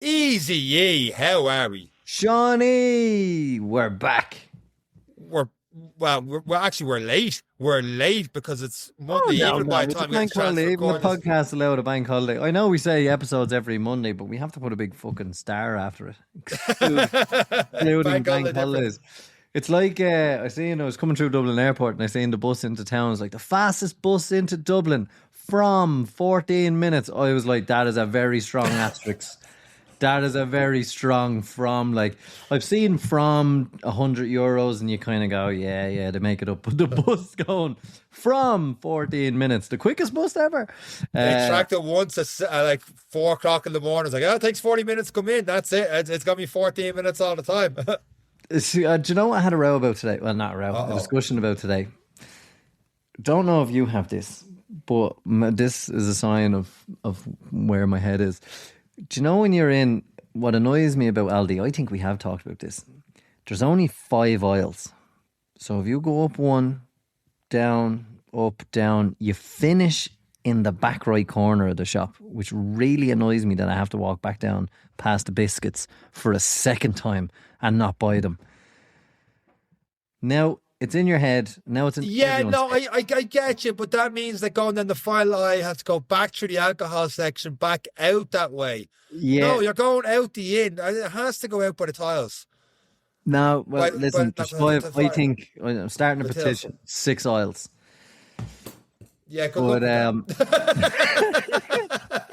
Easy ye, how are we? Shawnee, we're back. We're we're late. We're late because it's Oh Monday no, evening by no, the it's a time we get the bank chance to holiday. Even the record this. podcast allowed a bank holiday. I know we say episodes every Monday, but we have to put a big fucking star after it, excluding Bank bank holiday different. holidays. It's like I was coming through Dublin Airport and I seen the bus into town. It's like the fastest bus into Dublin from 14 minutes. I was like, that is a very strong asterisk. That is a very strong from. Like I've seen from €100 and you kind of go, yeah, yeah, they make it up. But the bus going from 14 minutes, the quickest bus ever. They Uh, tracked it once at like 4 o'clock in the morning. It's like, oh, it takes 40 minutes to come in. That's it. It's gonna be 14 minutes all the time. do you know what I had a row about today? Well, not a row, a Uh-oh. discussion about today. Don't know if you have this, but this is a sign of where my head is. Do you know when you're in? What annoys me about Aldi, I think we have talked about this. There's only 5 aisles, so if you go up one, down, up, down, you finish in the back right corner of the shop, which really annoys me that I have to walk back down past the biscuits for a second time and not buy them. Now it's in your head. Now it's in Yeah, everyone's no, head. I get you, but that means that going down the file aisle has to go back through the alcohol section, back out that way. Yeah. No, you're going out the in. It has to go out by the tiles. No, well, listen, Not there's five. I fine. think I'm starting a The tails. petition. 6 aisles. Yeah, good luck But with that.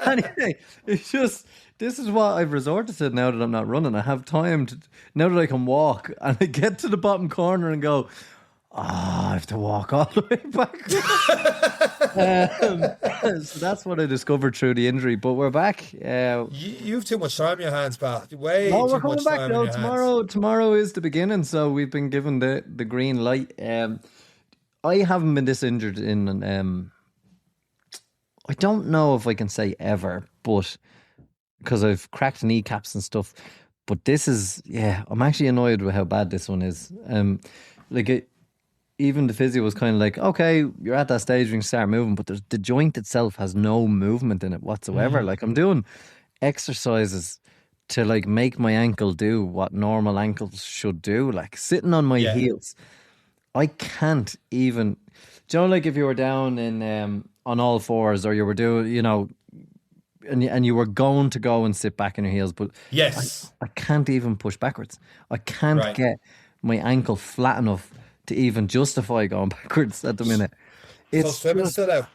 anyway, it's just this is what I've resorted to now that I'm not running. I have time to now that I can walk, and I get to the bottom corner and go, I have to walk all the way back. So that's what I discovered through the injury. But we're back. You've too much time in your hands, pal. Way No, we're too coming much back time in though. your hands. Tomorrow is the beginning, so we've been given the green light. I haven't been this injured in I don't know if I can say ever, but because I've cracked kneecaps and stuff. But this is, yeah, I'm actually annoyed with how bad this one is. Like it, even the physio was kind of like, okay, you're at that stage when you can start moving, but the joint itself has no movement in it whatsoever. Mm, Like I'm doing exercises to like make my ankle do what normal ankles should do, like sitting on my yeah, heels. I can't even. Do you know, like if you were down in on all fours, or you were doing, and you were going to go and sit back on your heels, but I, yes, I can't even push backwards. I can't right. get my ankle flat enough to even justify going backwards at the minute. So It's swimming just still out.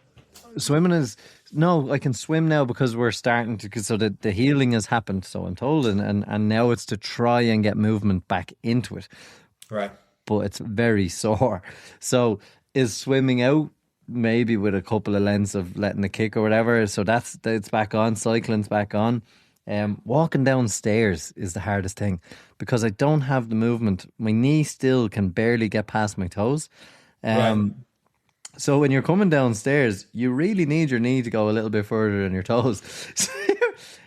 swimming is no. I can swim now because we're starting to. So the healing has happened. So I'm told, and now it's to try and get movement back into it, Right. but it's very sore. So is swimming out maybe with a couple of lengths of letting the kick or whatever. So that's back on. Cycling's back on. Walking downstairs is the hardest thing because I don't have the movement. My knee still can barely get past my toes. Right. Um, so when you're coming downstairs, you really need your knee to go a little bit further than your toes.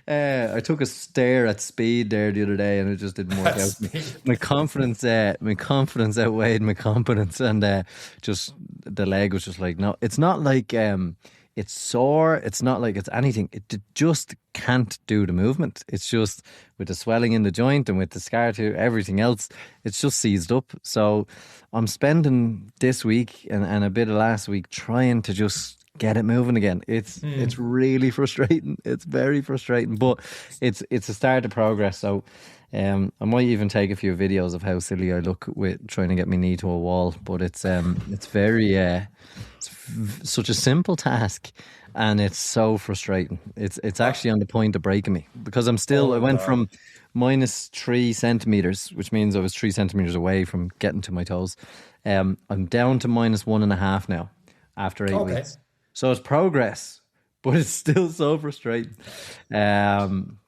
I took a stare at speed there the other day, and it just didn't work out That's for me. me. My confidence outweighed my competence, and just the leg was just like, no, it's not like it's sore. It's not like it's anything. It just can't do the movement. It's just with the swelling in the joint and with the scar to everything else, it's just seized up. So I'm spending this week and a bit of last week trying to just get it moving again. It's really frustrating. It's very frustrating, but it's a start of progress. So I might even take a few videos of how silly I look with trying to get my knee to a wall. But it's very such a simple task, and it's so frustrating. It's Uh, actually on the point of breaking me because I oh went God. from -3 centimeters, which means I was 3 centimeters away from getting to my toes. I'm down to -1.5 now after eight Okay. weeks. So it's progress, but it's still so frustrating. Um,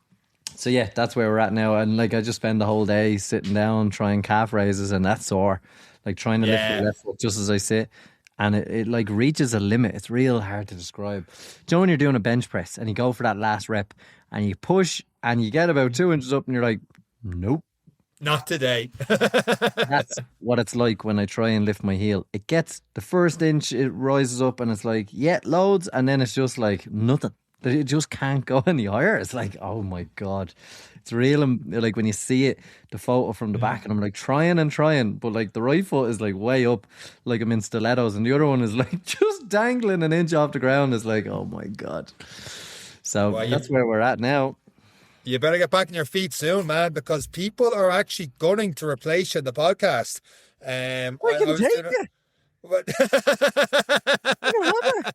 so yeah, that's where we're at now. And like I just spend the whole day sitting down trying calf raises, and that's sore. Like trying to lift my Yeah. left foot just as I sit. And it like reaches a limit. It's real hard to describe. Do you know when you're doing a bench press and you go for that last rep and you push and you get about 2 inches up and you're like, nope. Not today. That's what it's like when I try and lift my heel. It gets the first inch, it rises up and it's like, yeah, loads. And then it's just like nothing. that it just can't go any higher. It's like, oh my God. It's real. Like when you see it, the photo from the back, and I'm like trying and trying, but like the right foot is like way up, like I'm in stilettos, and the other one is like just dangling an inch off the ground. It's like, oh my God. So Well, that's where we're at now. you better get back on your feet soon, man, because people are actually gunning to replace you in the podcast. I I can was take doing it. it. I don't have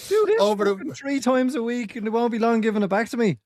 do this Over the fucking 3 times a week, and it won't be long giving it back to me.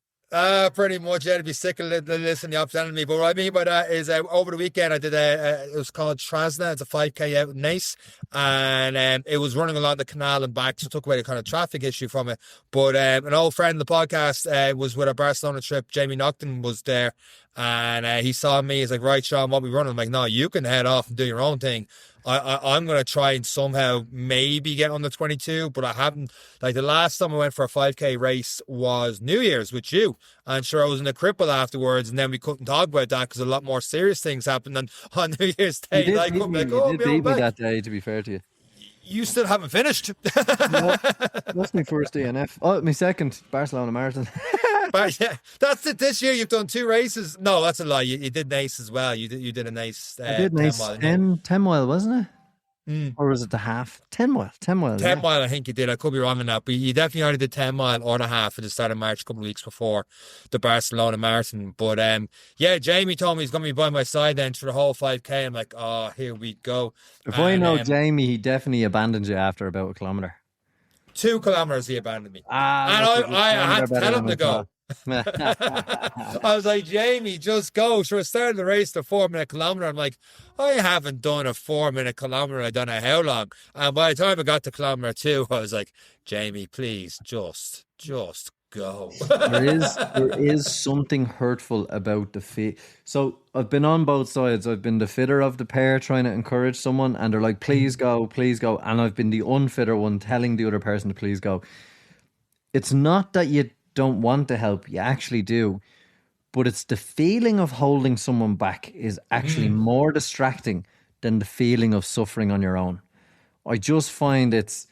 Pretty much, yeah, to be sick of listening to the me. But what I mean by that is over the weekend I did it was called Trasna. It's a 5K out in Nice, and it was running along the canal and back, so it took away the kind of traffic issue from it. But an old friend of the podcast was with our Barcelona trip. Jamie Nocton was there, and he saw me. He's like, right, Sean, what we running? I'm like, no, you can head off and do your own thing. I'm going to try and somehow maybe get under 22, but I haven't. Like the last time I went for a 5K race was New Year's with you. And sure, I was in a cripple afterwards, and then we couldn't talk about that because a lot more serious things happened on New Year's Day. You Like, did beat me, you did beat me that day, to be fair to you. You still haven't finished. No, that's my first DNF. Oh, my second Barcelona Marathon. But yeah, that's it. This year you've done 2 races. No, that's a lie. You did Nice as well. You did a nice. I did nice 10 mile, wasn't it? Or was it the half? 10 mile. 10 mile. 10 mile, I think you did. I could be wrong on that, but you definitely already did 10 mile or the half at the start of March, a couple of weeks before the Barcelona Marathon. But yeah, Jamie told me he's going to be by my side then for the whole 5K. I'm like, oh, here we go. If I know Jamie, he definitely abandoned you after about a kilometre. 2 kilometers he abandoned me. Ah, and I had to tell him to go. I was like, Jamie, just go. Sure, I started the race, the 4-minute kilometer. I'm like, I haven't done a 4-minute kilometer. I don't know how long. And by the time I got to kilometer 2, I was like, Jamie, please, just go. There is something hurtful about the fit. So I've been on both sides. I've been the fitter of the pair trying to encourage someone, and they're like, please go, please go. And I've been the unfitter one telling the other person to please go. It's not that you don't want to help, you actually do, but it's the feeling of holding someone back is actually more distracting than the feeling of suffering on your own. I just find it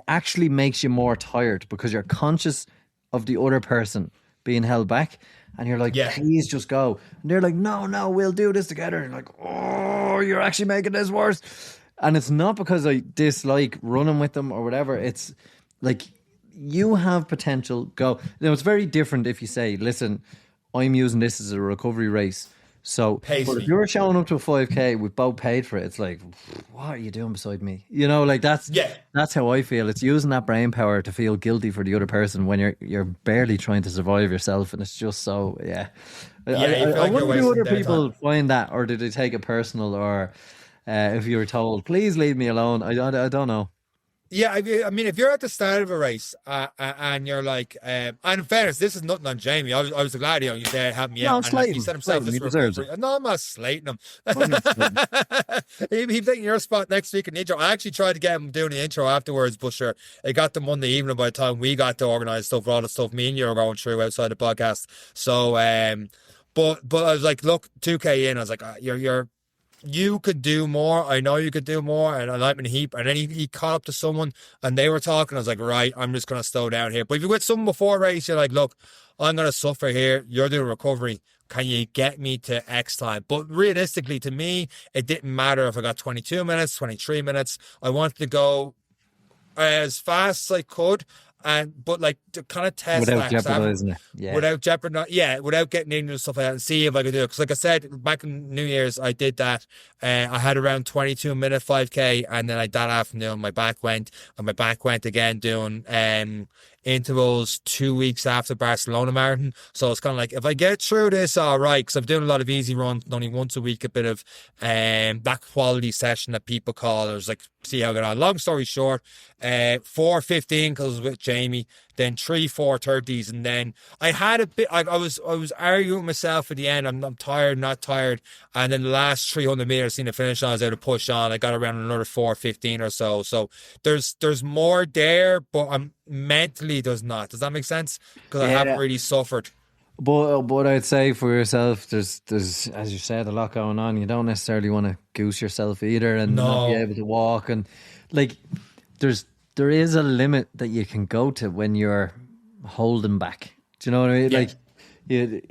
actually makes you more tired because you're conscious of the other person being held back, and you're like, please just go. And they're like, no, we'll do this together. And you're like, oh, you're actually making this worse. And it's not because I dislike running with them or whatever. It's like, you have potential, go. Now, it's very different if you say, listen, I'm using this as a recovery race. So but if you're showing up to a 5K, we've both paid for it. It's like, what are you doing beside me? You know, like that's how I feel. It's using that brain power to feel guilty for the other person when you're barely trying to survive yourself. And it's just so, I wonder do other people find that, or did they take it personal, or if you were told, please leave me alone? I don't know. Yeah, I mean, if you're at the start of a race and you're like, and in fairness, this is nothing on Jamie. I was glad you there having me out. And he said himself, he deserves it. No, I'm not slating him. He's taking your spot next week in the intro. I actually tried to get him doing the intro afterwards, but sure, it got to Monday evening by the time we got to organise stuff for all the stuff me and you were going through outside the podcast. So, but I was like, look, 2K in, I was like, you could do more. I know you could do more. And I like him in a heap. And then he caught up to someone and they were talking. I was like, right, I'm just going to slow down here. But if you're with someone before a race, you're like, look, I'm going to suffer here. You're doing recovery. Can you get me to X time? But realistically, to me, it didn't matter if I got 22 minutes, 23 minutes. I wanted to go as fast as I could. But like to kind of test without jeopardizing it, without getting into stuff like that and see if I could do it. Because like I said, back in New Year's, I did that. I had around 22-minute 5K, and then that afternoon my back went, and my back went again doing intervals 2 weeks after Barcelona Marathon. So it's kind of like, if I get through this, all right, because I'm doing a lot of easy runs, only once a week, a bit of that quality session that people call. It was like, see how I get on. Long story short, 4:15 because I was with Jamie, then 3 4:30s, and then I had a bit. I was arguing with myself at the end. I'm tired, not tired, and then the last 300 meters, seen the finish line, I was able to push on. I got around another 4:15 or so. So there's more there, but I'm mentally does not. Does that make sense? Because I haven't really suffered. But I'd say for yourself, there's as you said, a lot going on. You don't necessarily want to goose yourself either, and not be able to walk, and like there's there is a limit that you can go to when you're holding back. Do you know what I mean? Yeah. Like, you,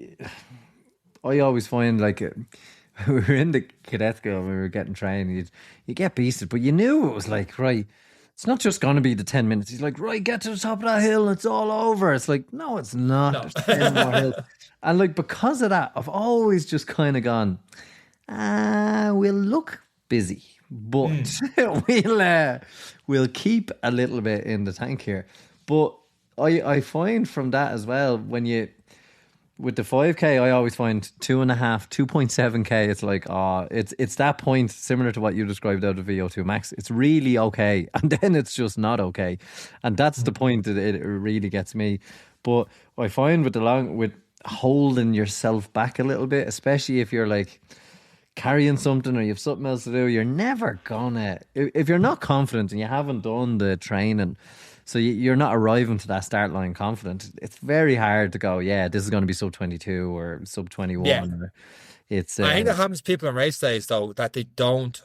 I always find like we were in the cadet school when we were getting trained, you get beasted, but you knew it was like, right, it's not just going to be the 10 minutes. He's like, right, get to the top of that hill, it's all over. It's like, no, it's not. No. There's 10 more hills. And like, because of that, I've always just kind of gone, we'll look busy, but we'll keep a little bit in the tank here. But I find from that as well, with the 5K, I always find 2.7K. It's like, it's that point similar to what you described out of VO2 max. It's really okay, and then it's just not okay, and that's the point that it really gets me. But I find with holding yourself back a little bit, especially if you're like carrying something or you have something else to do, you're never gonna. If you're not confident and you haven't done the training. So you're not arriving to that start line confident. It's very hard to go, yeah, this is going to be sub 22 or sub 21. Yeah. It's. I think that happens to people on race days though, that they don't.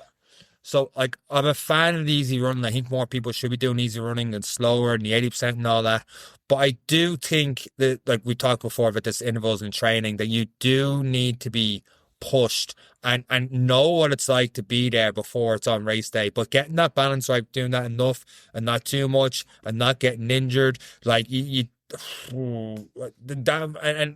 So like, I'm a fan of the easy running. I think more people should be doing easy running and slower and the 80% and all that. But I do think that, like we talked before about this intervals in training, that you do need to be pushed and know what it's like to be there before it's on race day. But getting that balance right, doing that enough and not too much and not getting injured, like you and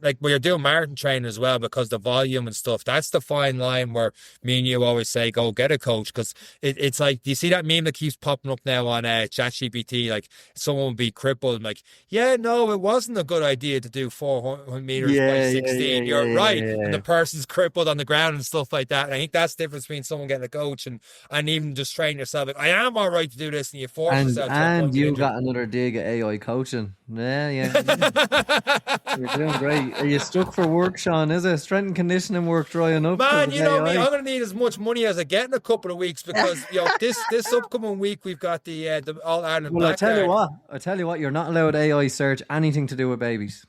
like when you're doing marathon training as well, because the volume and stuff, that's the fine line where me and you always say go get a coach, because it's like, do you see that meme that keeps popping up now on ChatGPT? Like someone will be crippled and like, yeah, no, it wasn't a good idea to do 400 meters by 16. You're right. And the person's crippled on the ground and stuff like that. And I think that's the difference between someone getting a coach and even just training yourself. Like, I am all right to do this, and you force yourself. And you got another dig at AI coaching. Yeah. You're doing great. Are you stuck for work, Sean? Is it strength and conditioning work drying up? Man, you know me, I'm going to need as much money as I get in a couple of weeks, because this upcoming week we've got the All Ireland. Well, I tell you what, you're not allowed AI search anything to do with babies.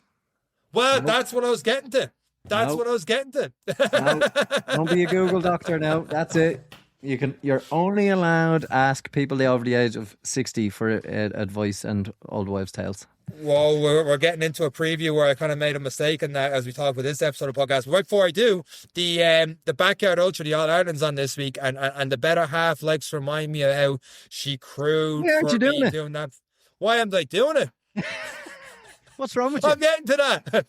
Well, that's what I was getting to. What I was getting to. No, don't be a Google doctor now. That's it. You're only allowed to ask people over the age of 60 for advice and old wives' tales. Well, we're getting into a preview where I kind of made a mistake in that as we talk about this episode of the podcast. But right before I do, the Backyard Ultra, the All Ireland's on this week, and the better half likes to remind me of how she crewed. Why aren't you doing that? Why am I doing it? What's wrong with you? I'm getting to that.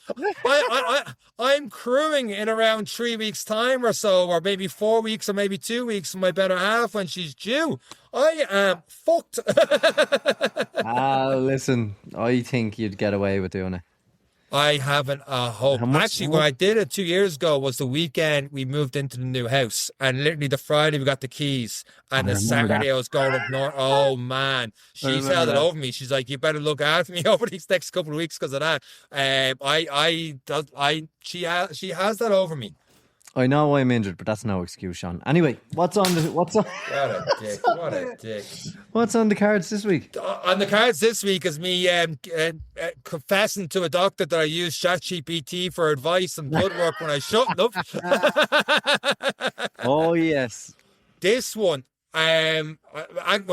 I'm crewing in around 3 weeks' time or so, or maybe 4 weeks, or maybe 2 weeks from my better half when she's due. I am fucked. Listen, I think you'd get away with doing it. I haven't a hope. Actually, when I did it 2 years ago was the weekend we moved into the new house, and literally the Friday we got the keys, and the Saturday I was going up north. Oh man, she's held it over me. She's like, you better look after me over these next couple of weeks because of that. She has that over me. I know I'm injured, but that's no excuse, Sean. Anyway, what's on? What a dick! What a dick! What's on the cards this week? On the cards this week is me confessing to a doctor that I use ChatGPT for advice and blood work when I shouldn't have. Oh yes, this one. When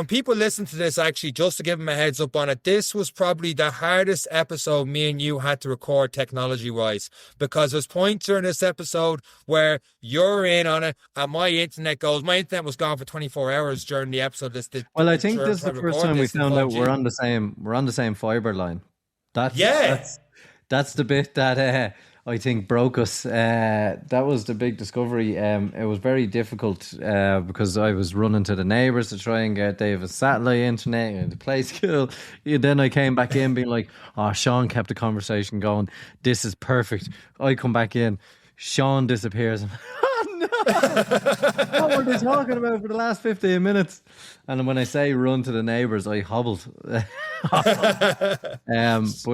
people listen to this, actually, just to give them a heads up on it, this was probably the hardest episode me and you had to record technology-wise, because there's points during this episode where you're in on it and my internet was gone for 24 hours during the episode. Well, I think this is the first time we found out we're on the same fiber line. That's the bit that I think broke us. That was the big discovery. It was very difficult because I was running to the neighbours to try and get David's satellite internet and the play school. Then I came back in being like, Sean kept the conversation going. This is perfect. I come back in. Sean disappears. What were they talking about for the last 15 minutes? And when I say run to the neighbours, I hobbled. But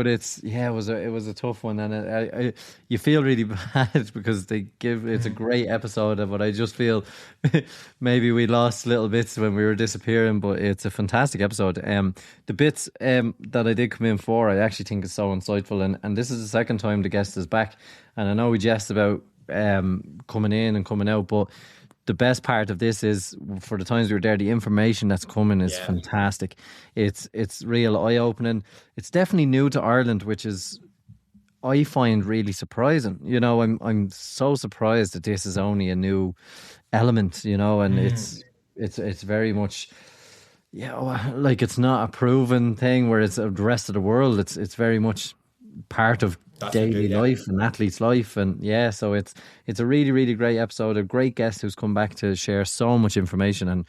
it was a tough one, and you feel really bad because it's a great episode, but I just feel maybe we lost little bits when we were disappearing, but it's a fantastic episode. The bits that I did come in for, I actually think is so insightful, and this is the second time the guest is back, and I know we jest about coming in and coming out, but the best part of this is, for the times we were there, the information that's coming is Yeah. fantastic. It's real eye opening. It's definitely new to Ireland, which is, I find, really surprising. I'm so surprised that this is only a new element. And it's very much, yeah, like it's not a proven thing where it's the rest of the world. It's very much part of That's what daily yeah. life and athlete's life. And yeah, so it's a really, really great episode. A great guest who's come back to share so much information and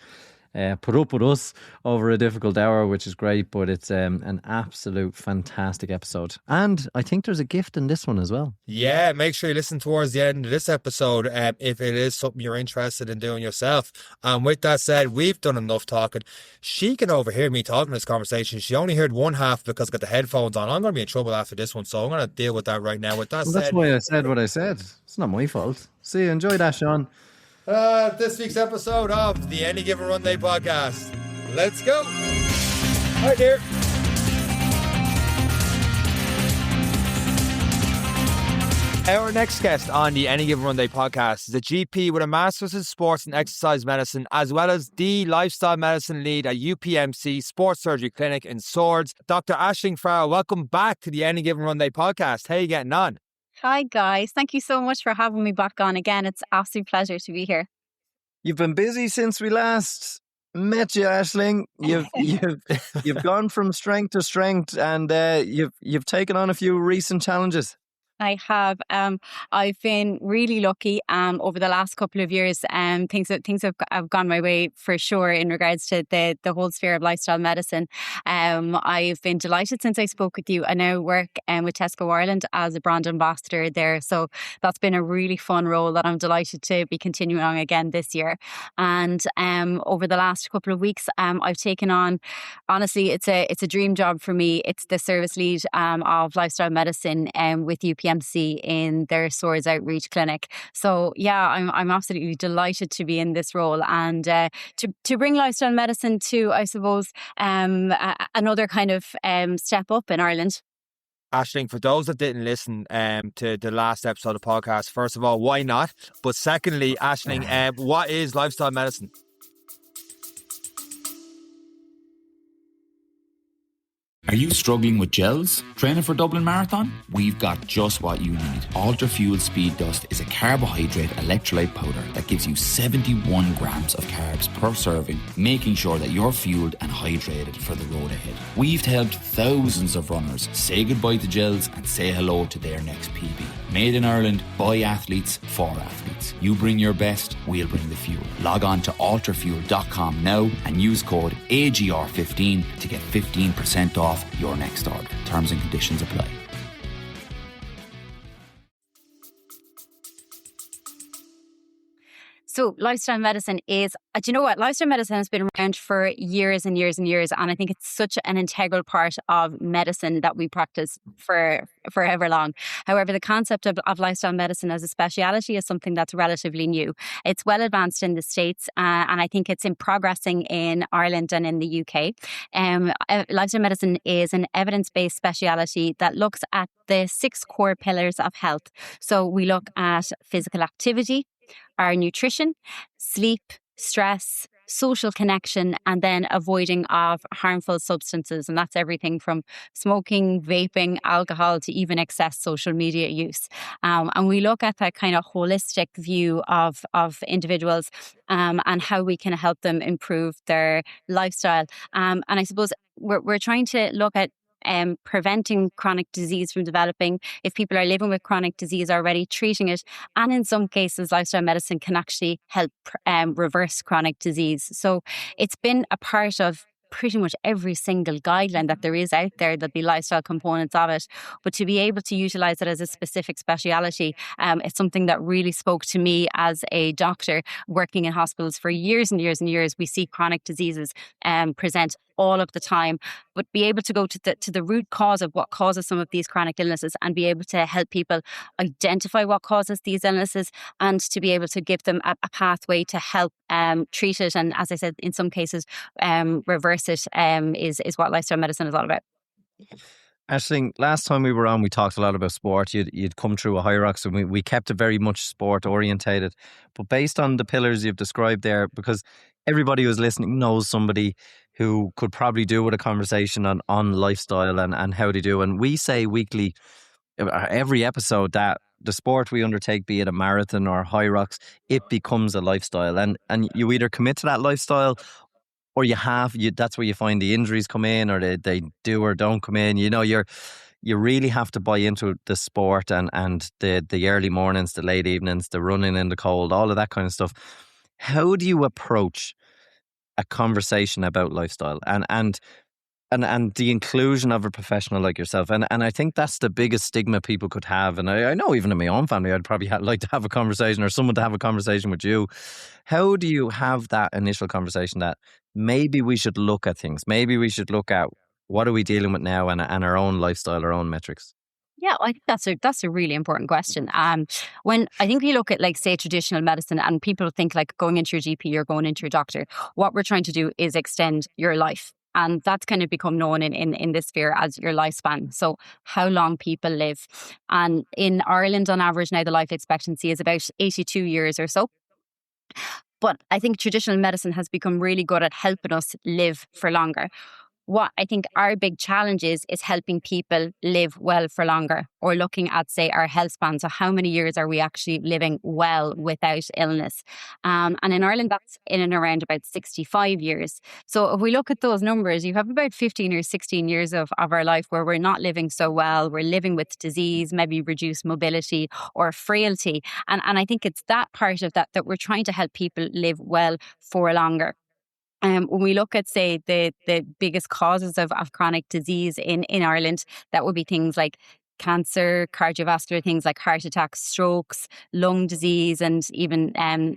put up with us over a difficult hour, which is great. But it's an absolute fantastic episode. And I think there's a gift in this one as well. Yeah, make sure you listen towards the end of this episode if it is something you're interested in doing yourself. And with that said, we've done enough talking. She can overhear me talking this conversation. She only heard one half because I got the headphones on. I'm going to be in trouble after this one, so I'm going to deal with that right now. With that Well, said, that's why I said what I said. It's not my fault. See you. Enjoy that, Sean. This week's episode of the Any Given Run Day podcast. Let's go. Hi there. Our next guest on the Any Given Run Day podcast is a GP with a Master's in Sports and Exercise Medicine, as well as the Lifestyle Medicine Lead at UPMC Sports Surgery Clinic in Swords. Dr. Aisling Farrell, welcome back to the Any Given Run Day podcast. How are you getting on? Hi guys, thank you so much for having me back on again. It's an absolute pleasure to be here. You've been busy since we last met you, Aisling. You've gone from strength to strength, and you've taken on a few recent challenges. I have. I've been really lucky over the last couple of years. Things have gone my way for sure in regards to the whole sphere of lifestyle medicine. I've been delighted since I spoke with you. I now work with Tesco Ireland as a brand ambassador there. So that's been a really fun role that I'm delighted to be continuing on again this year. And over the last couple of weeks, I've taken on, honestly, it's a dream job for me. It's the service lead of lifestyle medicine with UPMC in their Swords Outreach Clinic. So yeah, I'm absolutely delighted to be in this role and to bring lifestyle medicine to, I suppose, another kind of step up in Ireland. Aisling, for those that didn't listen to the last episode of the podcast, first of all, why not? But secondly, Aisling, what is lifestyle medicine? Are you struggling with gels? Training for Dublin Marathon? We've got just what you need. Ultra Fuel Speed Dust is a carbohydrate electrolyte powder that gives you 71 grams of carbs per serving, making sure that you're fueled and hydrated for the road ahead. We've helped thousands of runners say goodbye to gels and say hello to their next PB. Made in Ireland, by athletes, for athletes. You bring your best, we'll bring the fuel. Log on to ultrafuel.com now and use code AGR15 to get 15% off your next order. Terms and conditions apply. So lifestyle medicine is, do you know what? Lifestyle medicine has been around for years and years and years. And I think it's such an integral part of medicine that we practice for forever long. However, the concept of lifestyle medicine as a speciality is something that's relatively new. It's well advanced in the States, and I think it's in progressing in Ireland and in the UK. Lifestyle medicine is an evidence-based speciality that looks at the 6 core pillars of health. So we look at physical activity, our nutrition, sleep, stress, social connection, and then avoiding of harmful substances. And that's everything from smoking, vaping, alcohol, to even excess social media use. And we look at that kind of holistic view of individuals and how we can help them improve their lifestyle. And I suppose we're trying to look at preventing chronic disease from developing. If people are living with chronic disease already, treating it, and in some cases lifestyle medicine can actually help reverse chronic disease. So it's been a part of pretty much every single guideline that there is out there. There'll be lifestyle components of it, but to be able to utilize it as a specific speciality, it's something that really spoke to me as a doctor working in hospitals for years and years and years. We see chronic diseases present all of the time, but be able to go to the root cause of what causes some of these chronic illnesses and be able to help people identify what causes these illnesses and to be able to give them a pathway to help treat it, and as I said, in some cases reverse it, is what lifestyle medicine is all about. Aisling, last time we were on, we talked a lot about sport. You'd come through a hierarchy, and we kept it very much sport orientated. But based on the pillars you've described there, because everybody who's listening knows somebody who could probably do with a conversation on lifestyle and how they do. And we say weekly, every episode, that the sport we undertake, be it a marathon or high rocks, it becomes a lifestyle. And you either commit to that lifestyle, or that's where you find the injuries come in, or they do or don't come in. You really have to buy into the sport and the early mornings, the late evenings, the running in the cold, all of that kind of stuff. How do you approach a conversation about lifestyle and the inclusion of a professional like yourself? And I think that's the biggest stigma people could have. And I know even in my own family, I'd probably like to have a conversation, or someone to have a conversation with you. How do you have that initial conversation that maybe we should look at things? Maybe we should look at what are we dealing with now, and our own lifestyle, our own metrics. Yeah, I think that's a really important question. When I think you look at, like, say, traditional medicine, and people think like going into your GP or going into your doctor, what we're trying to do is extend your life. And that's kind of become known in this sphere as your lifespan. So how long people live. And in Ireland, on average, now the life expectancy is about 82 years or so. But I think traditional medicine has become really good at helping us live for longer. What I think our big challenge is helping people live well for longer, or looking at, say, our health span. So how many years are we actually living well without illness? And in Ireland, that's in and around about 65 years. So if we look at those numbers, you have about 15 or 16 years of our life where we're not living so well. We're living with disease, maybe reduced mobility or frailty. And I think it's that part of that we're trying to help people live well for longer. When we look at, say, the biggest causes of chronic disease in Ireland, that would be things like cancer, cardiovascular things like heart attacks, strokes, lung disease, and even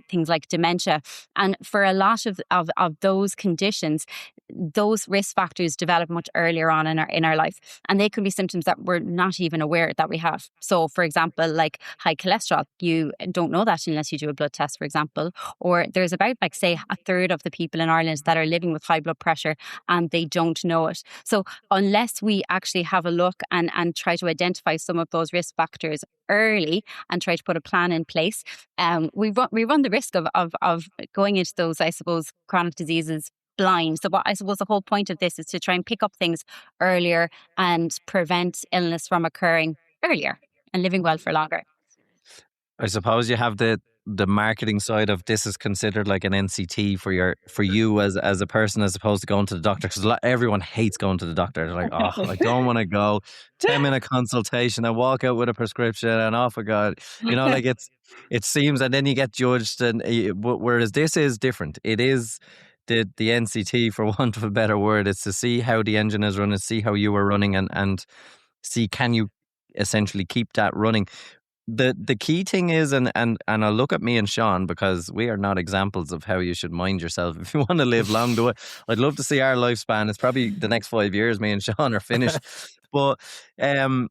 things like dementia. And for a lot of those conditions, those risk factors develop much earlier on in our life, and they can be symptoms that we're not even aware that we have. So, for example, like high cholesterol, you don't know that unless you do a blood test, for example. Or there's about, like, say, a third of the people in Ireland that are living with high blood pressure and they don't know it. So unless we actually have a look and try to identify some of those risk factors early and try to put a plan in place, we run the risk of going into those, I suppose, chronic diseases blind. So what I suppose the whole point of this is to try and pick up things earlier and prevent illness from occurring earlier and living well for longer. I suppose you have the marketing side of this is considered like an NCT for you as a person, as opposed to going to the doctor, because everyone hates going to the doctor. They're like, oh, I don't want to go. 10-minute consultation, I walk out with a prescription and off I go. Like it seems, and then you get judged. And whereas this is different. It is the NCT, for want of a better word. It's to see how the engine is running, see how you are running, and see, can you essentially keep that running. The key thing is, and I'll look at me and Sean, because we are not examples of how you should mind yourself if you want to live long. I'd love to see our lifespan. It's probably the next 5 years me and Sean are finished. But a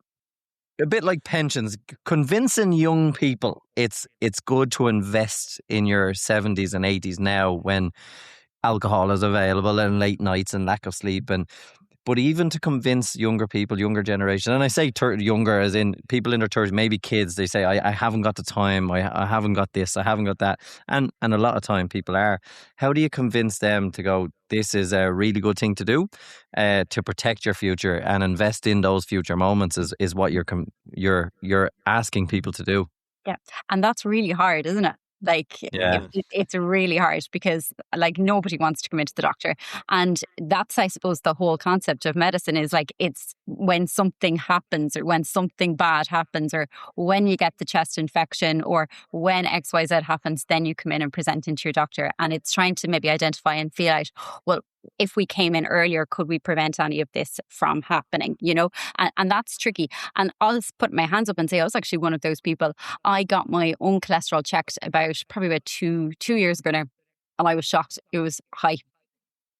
bit like pensions, convincing young people it's good to invest in your 70s and 80s now, when alcohol is available and late nights and lack of sleep. But even to convince younger people, younger generation, and I say younger as in people in their 30s, maybe kids, they say, I haven't got the time, I haven't got this, I haven't got that. And a lot of time people are. How do you convince them to go, this is a really good thing to do to protect your future and invest in those future moments is what you're asking people to do? Yeah. And that's really hard, isn't it? Like, yeah. It's really hard, because, like, nobody wants to come into the doctor. And that's, I suppose, the whole concept of medicine is, like, it's when something happens, or when something bad happens, or when you get the chest infection, or when XYZ happens, then you come in and present into your doctor. And it's trying to maybe identify and feel out, well, if we came in earlier, could we prevent any of this from happening? And that's tricky. And I'll put my hands up and say I was actually one of those people. I got my own cholesterol checked probably about two years ago now, and I was shocked. It was high.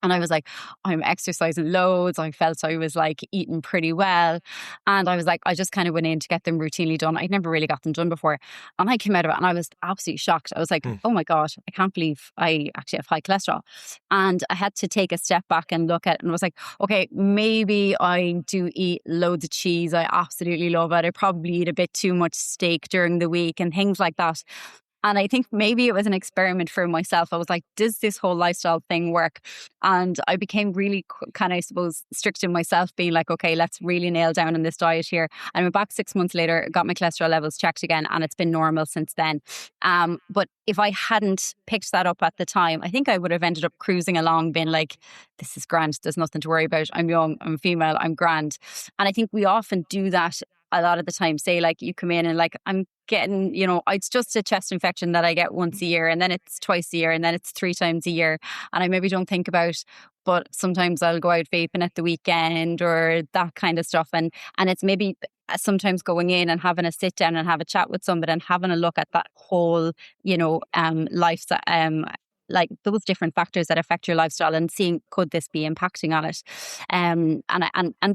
And I was like, I'm exercising loads. I felt I was like eating pretty well. And I was like, I just kind of went in to get them routinely done. I'd never really got them done before. And I came out of it and I was absolutely shocked. I was like, oh my God, I can't believe I actually have high cholesterol. And I had to take a step back and look at it and was like, okay, maybe I do eat loads of cheese. I absolutely love it. I probably eat a bit too much steak during the week and things like that. And I think maybe it was an experiment for myself. I was like, does this whole lifestyle thing work? And I became really kind of, I suppose, strict in myself, being like, okay, let's really nail down on this diet here. And I went back 6 months later, got my cholesterol levels checked again, and it's been normal since then. But if I hadn't picked that up at the time, I think I would have ended up cruising along, being like, this is grand. There's nothing to worry about. I'm young, I'm female, I'm grand. And I think we often do that a lot of the time. Say like you come in and like, I'm getting, it's just a chest infection that I get once a year, and then it's twice a year, and then it's 3 times a year. And I maybe don't think about, but sometimes I'll go out vaping at the weekend or that kind of stuff. And it's maybe sometimes going in and having a sit down and have a chat with somebody and having a look at that whole, lifestyle, like those different factors that affect your lifestyle, and seeing, could this be impacting on it? And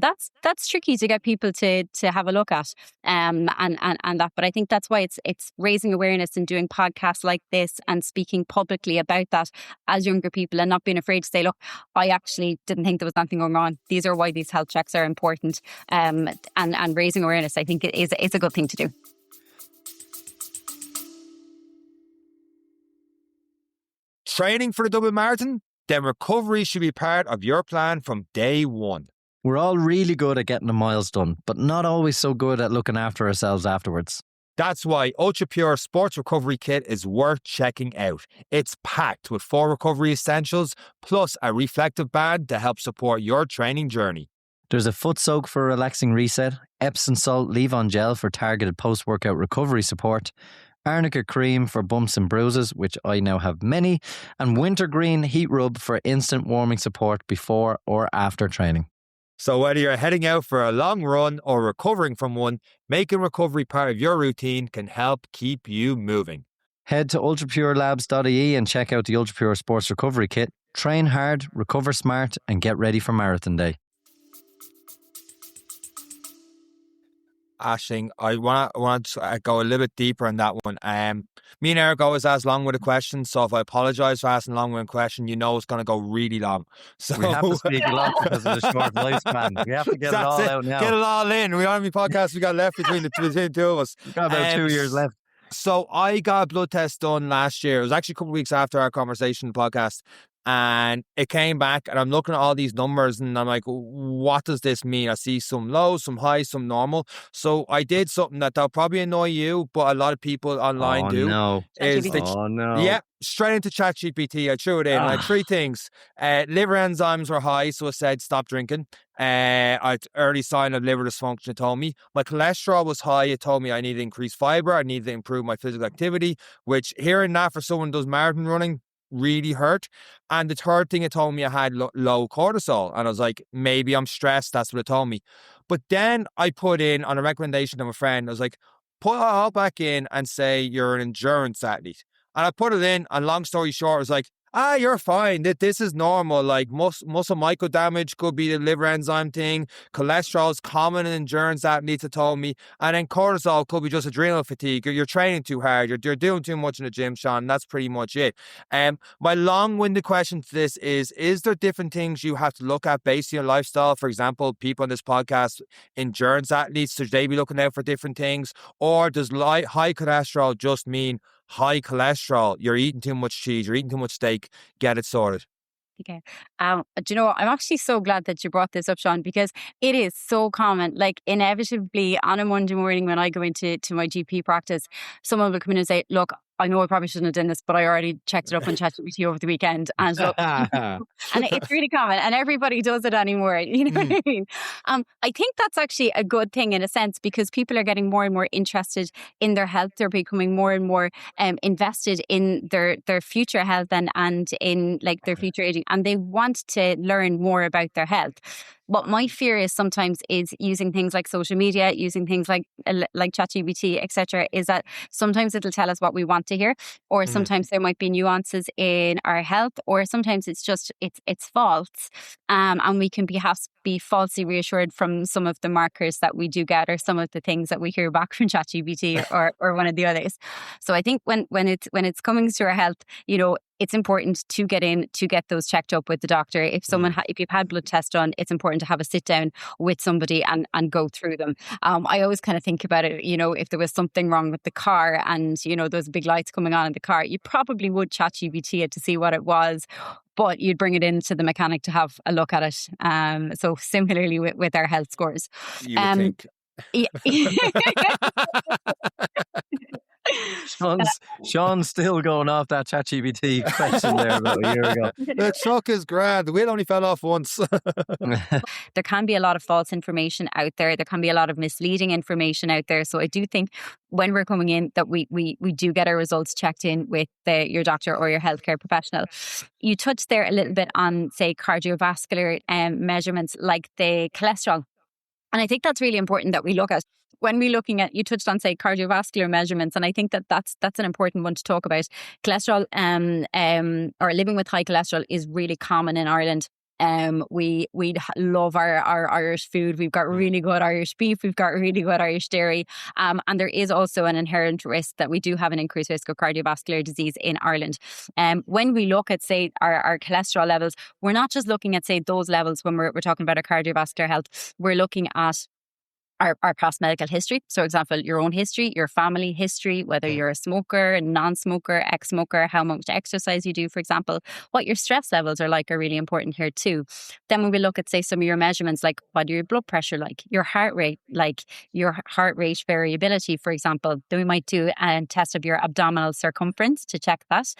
that's tricky to get people to have a look at. And that, but I think that's why it's raising awareness and doing podcasts like this and speaking publicly about that as younger people, and not being afraid to say, look, I actually didn't think there was nothing going on. These are why these health checks are important. And raising awareness, I think it's a good thing to do. Training for the Dublin Marathon? Then recovery should be part of your plan from day one. We're all really good at getting the miles done, but not always so good at looking after ourselves afterwards. That's why Ultra Pure Sports Recovery Kit is worth checking out. It's packed with 4 recovery essentials, plus a reflective band to help support your training journey. There's a foot soak for a relaxing reset, Epsom salt leave-on gel for targeted post-workout recovery support, Arnica cream for bumps and bruises, which I now have many, and wintergreen heat rub for instant warming support before or after training. So whether you're heading out for a long run or recovering from one, making recovery part of your routine can help keep you moving. Head to ultrapurelabs.ie and check out the Ultra Pure Sports Recovery Kit. Train hard, recover smart, and get ready for Marathon Day. Aisling, I want to go a little bit deeper on that one. Me and Eric always ask long-winded questions, so if I apologise for asking a long-winded question, it's going to go really long. So we have to speak a lot because of the short lifespan. We have to get it all out now. Get it all in. We don't have any podcasts we got left between the two of us. We've got about 2 years left. So I got a blood test done last year. It was actually a couple of weeks after our conversation on the podcast. And it came back, and I'm looking at all these numbers, and I'm like, what does this mean? I see some low, some high, some normal. So I did something that'll probably annoy you, but a lot of people online do. No. Yeah, straight into ChatGPT. I threw it in. Like 3 things. Liver enzymes were high, so it said stop drinking. Early sign of liver dysfunction, it told me. My cholesterol was high. It told me I need to increase fiber. I need to improve my physical activity, which hearing that for someone who does marathon running really hurt. And the third thing, it told me I had low cortisol, and I was like, maybe I'm stressed. That's what it told me. But then I put in, on a recommendation of a friend, I was like, put it all back in and say you're an endurance athlete. And I put it in, and long story short, I was like, you're fine. This is normal. Like muscle micro damage could be the liver enzyme thing. Cholesterol is common in endurance athletes, it told me. And then cortisol could be just adrenal fatigue. You're training too hard. You're doing too much in the gym, Sean. That's pretty much it. My long-winded question to this is there different things you have to look at based on your lifestyle? For example, people on this podcast, endurance athletes, should they be looking out for different things? Or does high cholesterol just mean high cholesterol? You're eating too much cheese, you're eating too much steak, get it sorted. Okay. Do you know what? I'm actually so glad that you brought this up, Sean, because it is so common. Like inevitably on a Monday morning when I go into my GP practice, someone will come in and say, look, I know I probably shouldn't have done this, but I already checked it up on ChatGPT over the weekend. And look, and it's really common, and everybody does it anymore. You know what I mean? I think that's actually a good thing in a sense, because people are getting more and more interested in their health. They're becoming more and more invested in their future health and in like their future aging, and they want to learn more about their health. What my fear is sometimes is using things like social media, using things like ChatGPT, etc., is that sometimes it'll tell us what we want to hear, or sometimes there might be nuances in our health, or sometimes it's just it's false, and we can perhaps be falsely reassured from some of the markers that we do get, or some of the things that we hear back from ChatGPT or one of the others. So I think when it's coming to our health, you know, it's important to get those checked up with the doctor. If someone if you've had blood tests done, it's important to have a sit down with somebody and go through them. I always kind of think about it, you know, if there was something wrong with the car and, you know, those big lights coming on in the car, you probably would ChatGPT it to see what it was, but you'd bring it into the mechanic to have a look at it. So similarly with our health scores. You would think. Sean's still going off that ChatGPT question there about a year ago. The truck is grand. The wheel only fell off once. There can be a lot of false information out there. There can be a lot of misleading information out there. So I do think when we're coming in that we do get our results checked in with your doctor or your healthcare professional. You touched there a little bit on, say, cardiovascular measurements like the cholesterol. And I think that's really important that we look at. When we're looking at, you touched on, say, cardiovascular measurements, and I think that's an important one to talk about. Cholesterol or living with high cholesterol is really common in Ireland. We love our Irish food. We've got really good Irish beef. We've got really good Irish dairy. And there is also an inherent risk that we do have an increased risk of cardiovascular disease in Ireland. When we look at, say, our cholesterol levels, we're not just looking at, say, those levels when we're talking about our cardiovascular health. We're looking at our past medical history. So, for example, your own history, your family history, whether you're a smoker, non-smoker, ex-smoker, how much exercise you do, for example, what your stress levels are like are really important here too. Then when we look at, say, some of your measurements, like what are your blood pressure like, your heart rate, like your heart rate variability, for example, then we might do a test of your abdominal circumference to check that.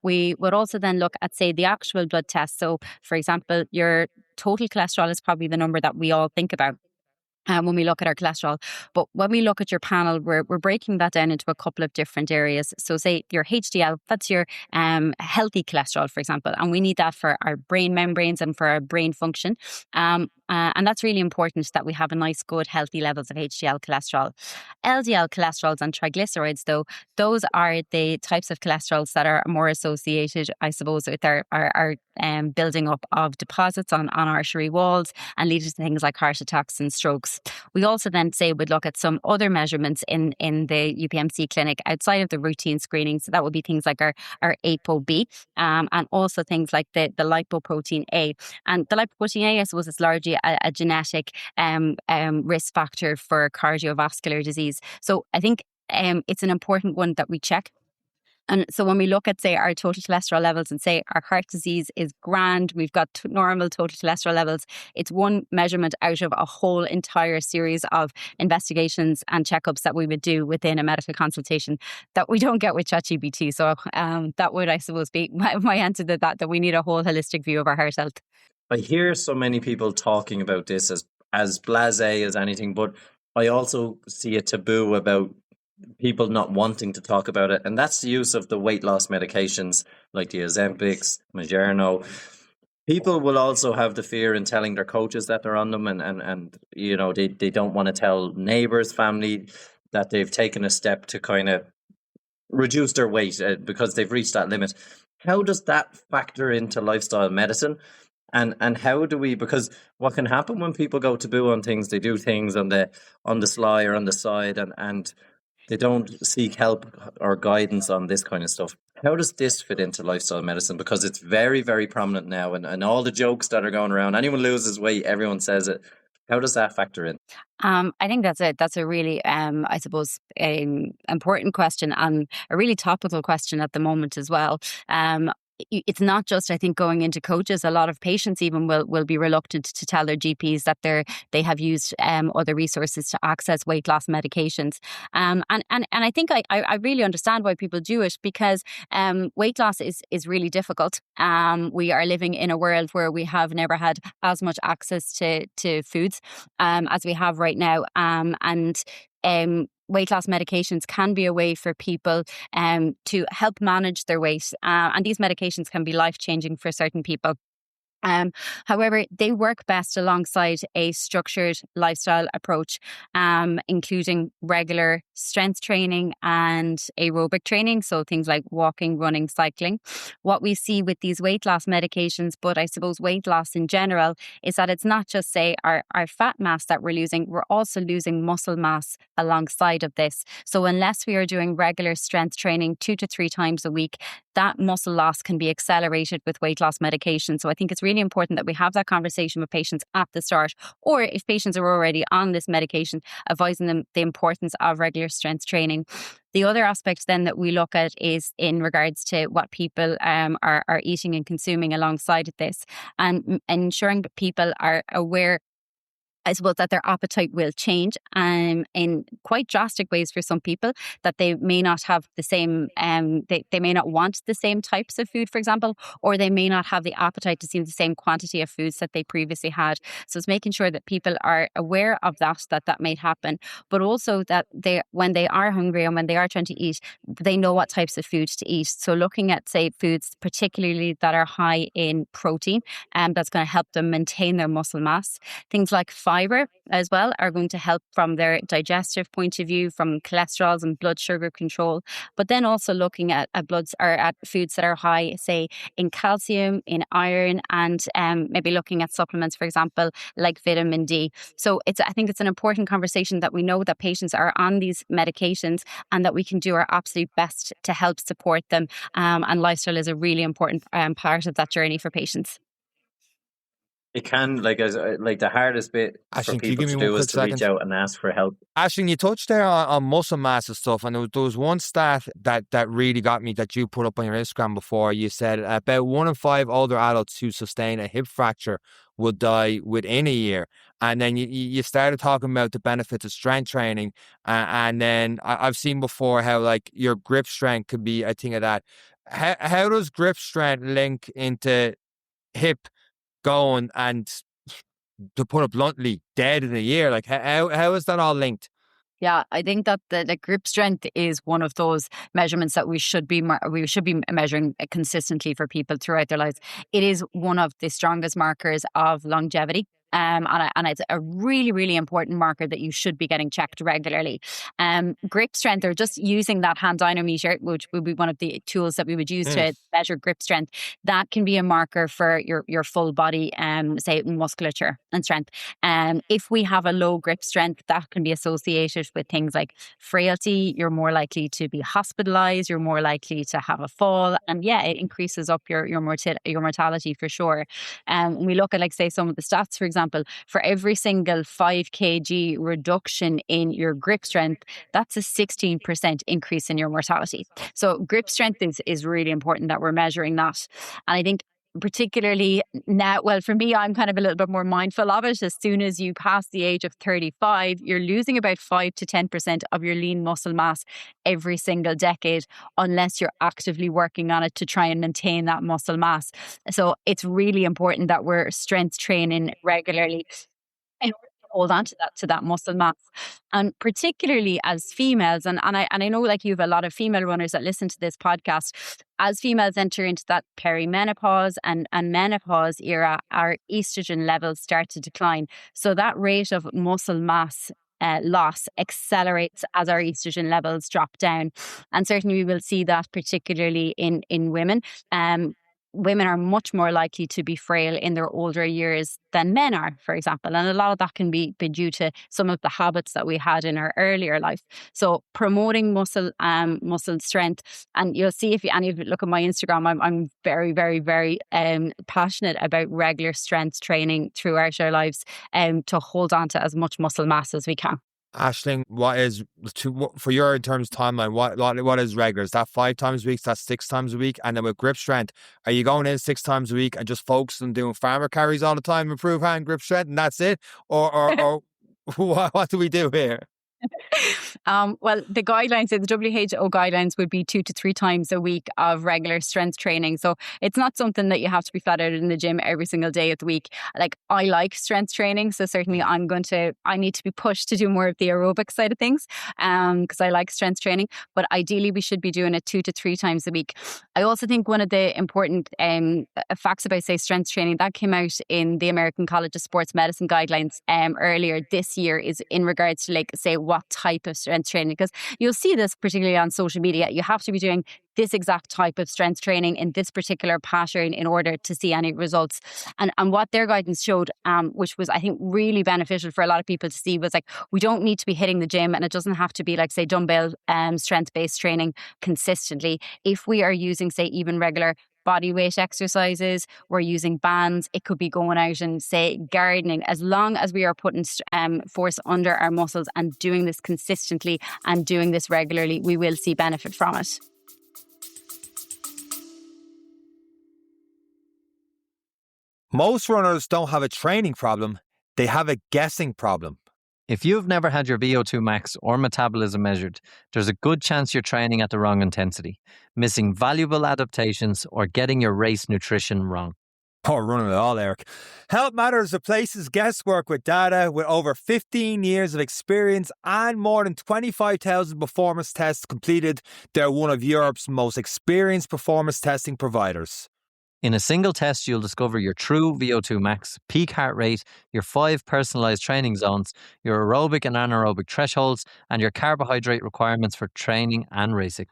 We would also then look at, say, the actual blood test. So, for example, your total cholesterol is probably the number that we all think about when we look at our cholesterol. But when we look at your panel, we're breaking that down into a couple of different areas. So say your HDL, that's your healthy cholesterol, for example. And we need that for our brain membranes and for our brain function. And that's really important that we have a nice, good, healthy levels of HDL cholesterol. LDL cholesterols and triglycerides, though, those are the types of cholesterols that are more associated, I suppose, with our building up of deposits on artery walls and leading to things like heart attacks and strokes. We also then would look at some other measurements in the UPMC clinic outside of the routine screening. So that would be things like our ApoB and also things like the lipoprotein A. And the lipoprotein A, I suppose, is largely a genetic risk factor for cardiovascular disease. So I think it's an important one that we check. And so when we look at, say, our total cholesterol levels and say our heart disease is grand, we've got normal total cholesterol levels, it's one measurement out of a whole entire series of investigations and checkups that we would do within a medical consultation that we don't get with ChatGPT. So that would, I suppose, be my answer to that we need a whole holistic view of our heart health. I hear so many people talking about this as blasé as anything, but I also see a taboo about people not wanting to talk about it, and that's the use of the weight loss medications like the Ozempics, Mounjaro. People will also have the fear in telling their coaches that they're on them, and you know, they don't want to tell neighbors, family that they've taken a step to kind of reduce their weight because they've reached that limit. How does that factor into lifestyle medicine? And how do we, because what can happen when people go taboo on things, they do things on the sly or on the side, and they don't seek help or guidance on this kind of stuff. How does this fit into lifestyle medicine? Because it's very, very prominent now, and all the jokes that are going around, anyone loses weight, everyone says it. How does that factor in? I think that's a really, I suppose, important question and a really topical question at the moment as well. It's not just, I think, going into coaches. A lot of patients even will be reluctant to tell their GPs that they have used other resources to access weight loss medications. And I think I really understand why people do it, because weight loss is really difficult. We are living in a world where we have never had as much access to foods as we have right now. Weight loss medications can be a way for people to help manage their weight. And these medications can be life-changing for certain people. Um, However, they work best alongside a structured lifestyle approach, including regular strength training and aerobic training. So things like walking, running, cycling. What we see with these weight loss medications, but I suppose weight loss in general, is that it's not just, say, our fat mass that we're losing, we're also losing muscle mass alongside of this. So unless we are doing regular strength training 2 to 3 times a week, that muscle loss can be accelerated with weight loss medication. So I think it's really important that we have that conversation with patients at the start, or if patients are already on this medication, advising them the importance of regular strength training. The other aspect then that we look at is in regards to what people are eating and consuming alongside of this, and ensuring that people are aware, I suppose, that their appetite will change in quite drastic ways for some people, that they may not have the same, they may not want the same types of food, for example, or they may not have the appetite to see the same quantity of foods that they previously had. So it's making sure that people are aware of that may happen, but also that when they are hungry and when they are trying to eat, they know what types of foods to eat. So looking at, say, foods particularly that are high in protein, that's going to help them maintain their muscle mass. Things like fiber as well are going to help from their digestive point of view, from cholesterols and blood sugar control. But then also looking at at foods that are high, say, in calcium, in iron, and maybe looking at supplements, for example, like vitamin D. So I think it's an important conversation that we know that patients are on these medications and that we can do our absolute best to help support them. And lifestyle is a really important part of that journey for patients. It can, like the hardest bit for Aisling, can you people give me to one do is quick to reach second? out and ask for help. Aisling, you touched there on muscle mass and stuff, and there was one stat that really got me that you put up on your Instagram before. You said about 1 in 5 older adults who sustain a hip fracture would die within a year. And then you started talking about the benefits of strength training, and then I've seen before how like your grip strength could be a thing of that. How does grip strength link into hip going and, to put it bluntly, dead in a year? Like how is that all linked? Yeah, I think that the grip strength is one of those measurements that we should be measuring consistently for people throughout their lives. It is one of the strongest markers of longevity. And it's a really, really important marker that you should be getting checked regularly. Grip strength, or just using that hand dynamometer, which would be one of the tools that we would use to measure grip strength, that can be a marker for your full body, say, musculature and strength. If we have a low grip strength, that can be associated with things like frailty. You're more likely to be hospitalized. You're more likely to have a fall, and yeah, it increases up your mortality for sure. When we look at, like, say, some of the stats, for example, for every single 5 kg reduction in your grip strength, that's a 16% increase in your mortality. So grip strength is really important that we're measuring that. And I think particularly now, well, for me, I'm kind of a little bit more mindful of it. As soon as you pass the age of 35, you're losing about 5 to 10% of your lean muscle mass every single decade, unless you're actively working on it to try and maintain that muscle mass. So it's really important that we're strength training regularly in order to hold on to that muscle mass. And particularly as females, and I know, like, you have a lot of female runners that listen to this podcast. As females enter into that perimenopause and menopause era, our estrogen levels start to decline. So that rate of muscle mass loss accelerates as our estrogen levels drop down. And certainly we will see that particularly in women. Women are much more likely to be frail in their older years than men are, for example. And a lot of that can be due to some of the habits that we had in our earlier life. So promoting muscle strength. And you'll see, if you look at my Instagram, I'm very, very, very passionate about regular strength training throughout our lives, to hold on to as much muscle mass as we can. Aisling, what is, for your, in terms of timeline, what is regular? Is that 5 times a week? Is that 6 times a week? And then with grip strength, are you going in 6 times a week and just focusing on doing farmer carries all the time, improve hand grip strength, and that's it? Or what do we do here? Well, the guidelines, the WHO guidelines would be 2 to 3 times a week of regular strength training. So it's not something that you have to be flat out in the gym every single day of the week. Like, I like strength training. So certainly I need to be pushed to do more of the aerobic side of things because I like strength training. But ideally, we should be doing it 2 to 3 times a week. I also think one of the important facts about, say, strength training that came out in the American College of Sports Medicine guidelines earlier this year is in regards to, like, say, what type of strength training, because you'll see this particularly on social media. You have to be doing this exact type of strength training in this particular pattern in order to see any results. And what their guidance showed, which was, I think, really beneficial for a lot of people to see, was like, we don't need to be hitting the gym, and it doesn't have to be like, say, dumbbell strength-based training consistently. If we are using, say, even regular body weight exercises, we're using bands, it could be going out and, say, gardening. As long as we are putting force under our muscles and doing this consistently and doing this regularly, we will see benefit from it. Most runners don't have a training problem, they have a guessing problem. If you've never had your VO2 max or metabolism measured, there's a good chance you're training at the wrong intensity, missing valuable adaptations, or getting your race nutrition wrong. Or running it all, Eric. Health Matters replaces guesswork with data. With over 15 years of experience and more than 25,000 performance tests completed, they're one of Europe's most experienced performance testing providers. In a single test, you'll discover your true VO2 max, peak heart rate, your 5 personalized training zones, your aerobic and anaerobic thresholds, and your carbohydrate requirements for training and racing.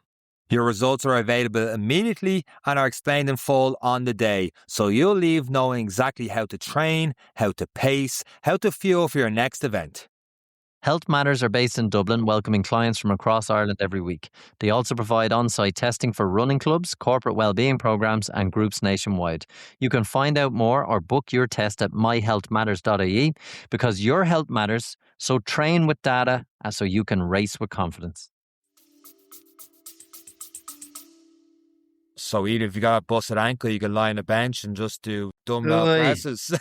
Your results are available immediately and are explained in full on the day, so you'll leave knowing exactly how to train, how to pace, how to fuel for your next event. Health Matters are based in Dublin, welcoming clients from across Ireland every week. They also provide on-site testing for running clubs, corporate wellbeing programs and groups nationwide. You can find out more or book your test at myhealthmatters.ie, because your health matters, so train with data so you can race with confidence. So even if you got a busted ankle, you can lie on a bench and just do dumbbell presses.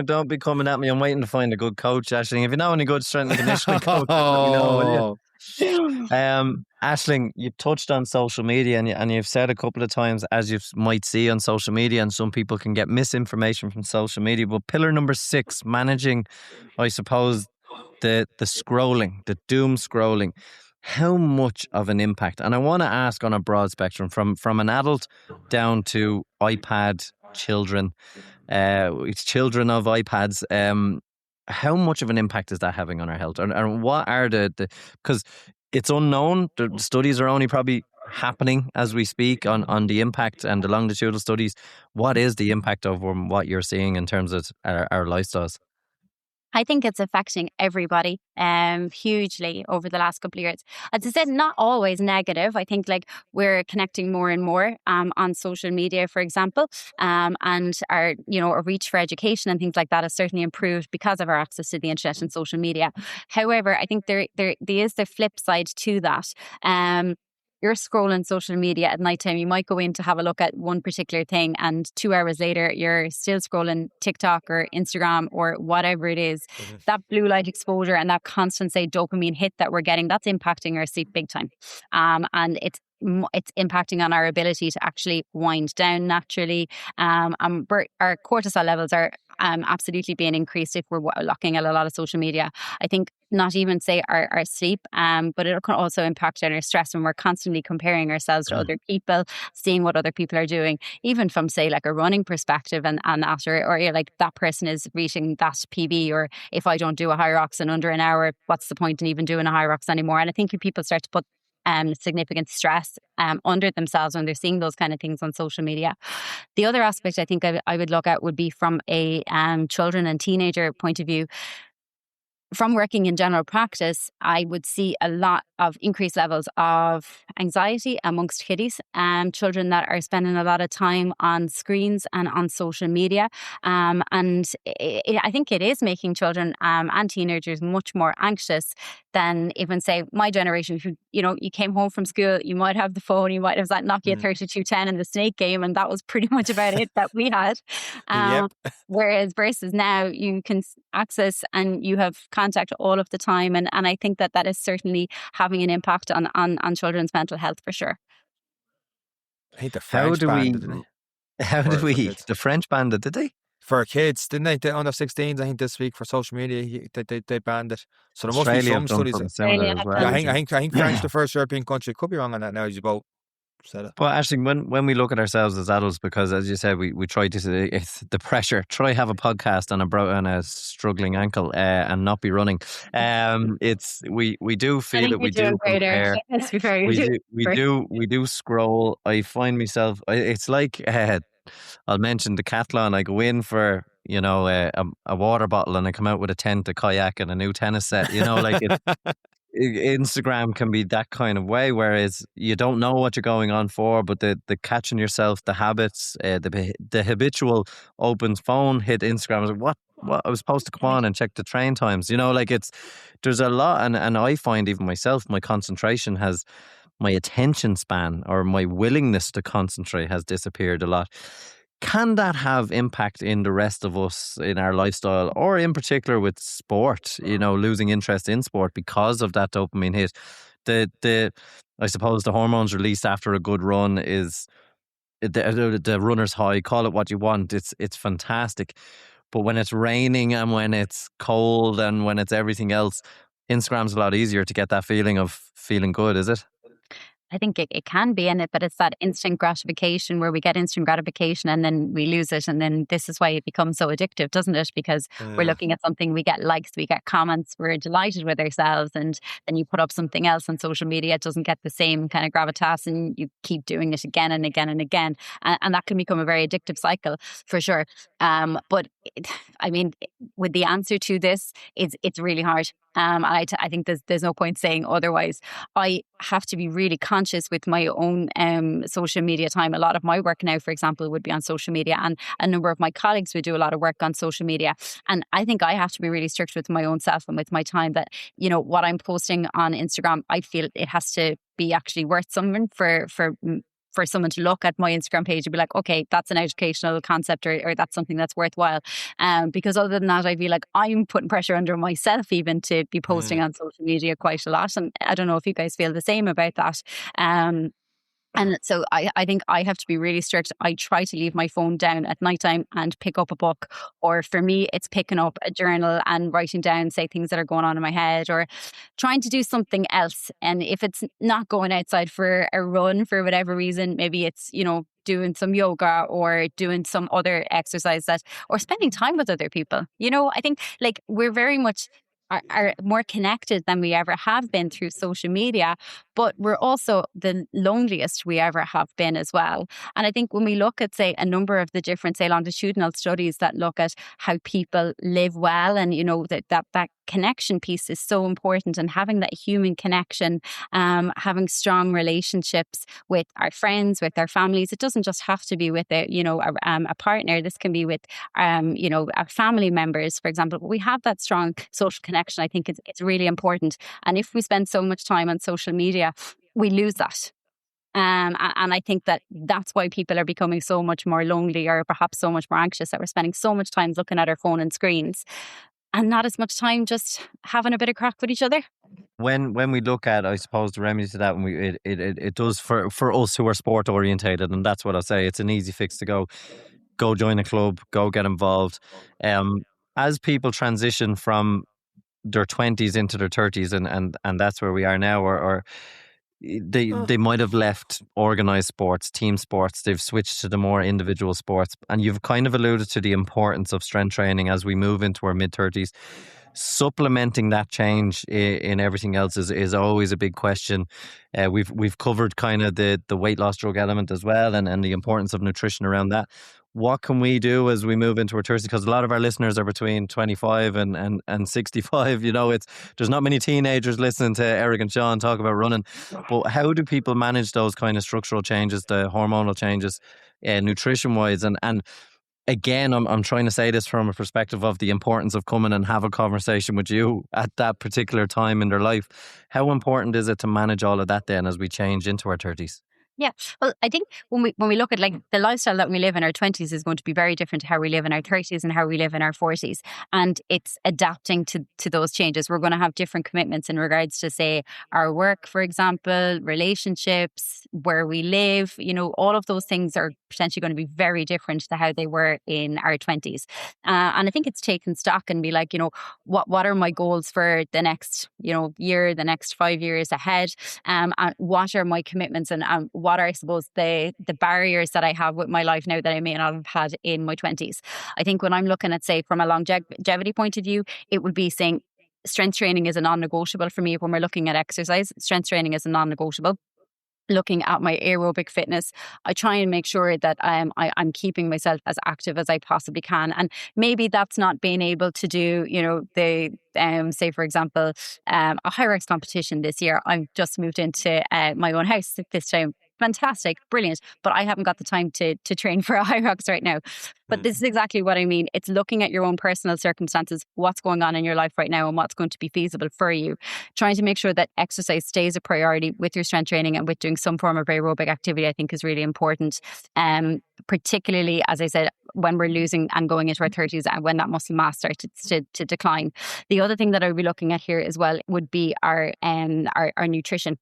Don't be coming at me. I'm waiting to find a good coach, Aisling. If you know any good strength and conditioning coach, let me know, will you? Aisling, you touched on social media, and you've said a couple of times, as you might see on social media, and some people can get misinformation from social media. But pillar number 6, managing, I suppose, the scrolling, the doom scrolling. How much of an impact? And I want to ask on a broad spectrum, from an adult down to iPad children, children of iPads. How much of an impact is that having on our health? And what are because it's unknown. The studies are only probably happening as we speak on the impact and the longitudinal studies. What is the impact of what you're seeing in terms of our lifestyles? I think it's affecting everybody hugely over the last couple of years. As I said, not always negative. I think, like, we're connecting more and more on social media, for example, and our reach for education and things like that has certainly improved because of our access to the internet and social media. However, I think there is the flip side to that. You're scrolling social media at nighttime. You might go in to have a look at one particular thing, and 2 hours later, you're still scrolling TikTok or Instagram or whatever it is. Mm-hmm. That blue light exposure and that constant, say, dopamine hit that we're getting, that's impacting our sleep big time. And it's impacting on our ability to actually wind down naturally. Our cortisol levels are absolutely being increased if we're looking at a lot of social media. I think not even, say, our sleep, but it can also impact on our stress when we're constantly comparing ourselves to other people, seeing what other people are doing, even from, say, like a running perspective, and that, or you're like, that person is reaching that PB, or if I don't do a high rocks in under an hour, what's the point in even doing a high rocks anymore? And I think if people start to put significant stress under themselves when they're seeing those kind of things on social media. The other aspect I think I would look at would be from a children and teenager point of view. From working in general practice, I would see a lot of increased levels of anxiety amongst kiddies, children that are spending a lot of time on screens and on social media. And I think it is making children and teenagers much more anxious than even, say, my generation, who, you came home from school, you might have the phone, you might have that Nokia 3210 and the Snake game, and that was pretty much about it that we had. Yep. Whereas versus now, you can access and you have contact all of the time. And I think that is certainly having an impact on children's mental health for sure. I think the How French do we? banned it, didn't How For- did for we? kids. The French banned it, did they? for kids, didn't they? The under 16s, I think this week for social media, they banned it. So there must be Australia have some done studies. something similar as well. Yeah, I I think French the first European country. Could be wrong on that now. As you both said it. Well, actually, when we look at ourselves as adults, because as you said, we try to, it's the pressure. Try have a podcast on a struggling ankle and not be running. It's we do feel it. We do compare. Let's be fair, We do scroll. I find myself. It's like I'll mention decathlon. I go in for a water bottle and I come out with a tent, a kayak, and a new tennis set. Like it. Instagram can be that kind of way, whereas you don't know what you're going on for, but the catching yourself, the habits, the habitual open phone, hit Instagram. I was like, what? I was supposed to come on and check the train times. Like there's a lot, and I find even myself, my concentration my attention span or my willingness to concentrate has disappeared a lot. Can that have impact in the rest of us in our lifestyle, or in particular with sport, losing interest in sport because of that dopamine hit? I suppose the hormones released after a good run is the runner's high, call it what you want. It's fantastic. But when it's raining and when it's cold and when it's everything else, Instagram's a lot easier to get that feeling of feeling good, is it? I think it can be in it, but it's that instant gratification where we get instant gratification and then we lose it. And then this is why it becomes so addictive, doesn't it? Because we're looking at something, we get likes, we get comments, we're delighted with ourselves. And then you put up something else on social media, it doesn't get the same kind of gravitas and you keep doing it again and again and again. And that can become a very addictive cycle for sure. But with the answer to this, it's really hard. I think there's no point saying otherwise. I have to be really conscious with my own social media time. A lot of my work now, for example, would be on social media, and a number of my colleagues would do a lot of work on social media. And I think I have to be really strict with my own self and with my time that, what I'm posting on Instagram, I feel it has to be actually worth something for someone to look at my Instagram page and be like, okay, that's an educational concept or that's something that's worthwhile. Because other than that, I feel like I'm putting pressure under myself even to be posting on social media quite a lot. And I don't know if you guys feel the same about that. And so I think I have to be really strict. I try to leave my phone down at nighttime and pick up a book. Or for me, it's picking up a journal and writing down, say, things that are going on in my head or trying to do something else. And if it's not going outside for a run for whatever reason, maybe it's, doing some yoga or doing some other exercise or spending time with other people. I think like we're very much are more connected than we ever have been through social media, but we're also the loneliest we ever have been as well. And I think when we look at, say, a number of the different, say, longitudinal studies that look at how people live well and, that connection piece is so important, and having that human connection, having strong relationships with our friends, with our families. It doesn't just have to be with a partner. This can be with our family members, for example. But we have that strong social connection. I think it's really important. And if we spend so much time on social media, we lose that. And I think that's why people are becoming so much more lonely or perhaps so much more anxious, that we're spending so much time looking at our phone and screens and not as much time just having a bit of crack with each other. When we look at, I suppose, the remedy to that, it does for us who are sport orientated, and that's what I say. It's an easy fix to go join a club, go get involved. As people transition from their 20s into their 30s, and that's where we are now, or they might have left organised sports, team sports. They've switched to the more individual sports. And you've kind of alluded to the importance of strength training as we move into our mid-30s. Supplementing that change in everything else is always a big question. We've covered kind of the weight loss drug element as well, and the importance of nutrition around that. What can we do as we move into our 30s? Because a lot of our listeners are between 25 and 65. There's not many teenagers listening to Eric and Sean talk about running. But how do people manage those kind of structural changes, the hormonal changes, nutrition-wise? And again, I'm trying to say this from a perspective of the importance of coming and have a conversation with you at that particular time in their life. How important is it to manage all of that then as we change into our 30s? Yeah. Well, I think when we look at like the lifestyle that we live in our 20s is going to be very different to how we live in our 30s and how we live in our 40s. And it's adapting to those changes. We're going to have different commitments in regards to, say, our work, for example, relationships, where we live, all of those things are potentially going to be very different to how they were in our 20s. And I think it's taking stock and be like, what are my goals for the next, year, the next 5 years ahead? And what are my commitments and what are, I suppose, the barriers that I have with my life now that I may not have had in my 20s. I think when I'm looking at, say, from a longevity point of view, it would be saying strength training is a non-negotiable for me. When we're looking at exercise, strength training is a non-negotiable. Looking at my aerobic fitness, I try and make sure that I'm keeping myself as active as I possibly can. And maybe that's not being able to do, say, for example, a high-rocks competition this year. I've just moved into my own house this time. Fantastic, brilliant. But I haven't got the time to train for a high rocks right now. But this is exactly what I mean. It's looking at your own personal circumstances, what's going on in your life right now and what's going to be feasible for you. Trying to make sure that exercise stays a priority with your strength training and with doing some form of aerobic activity, I think is really important. Particularly, as I said, when we're losing and going into our 30s and when that muscle mass starts to decline. The other thing that I would be looking at here as well would be our nutrition.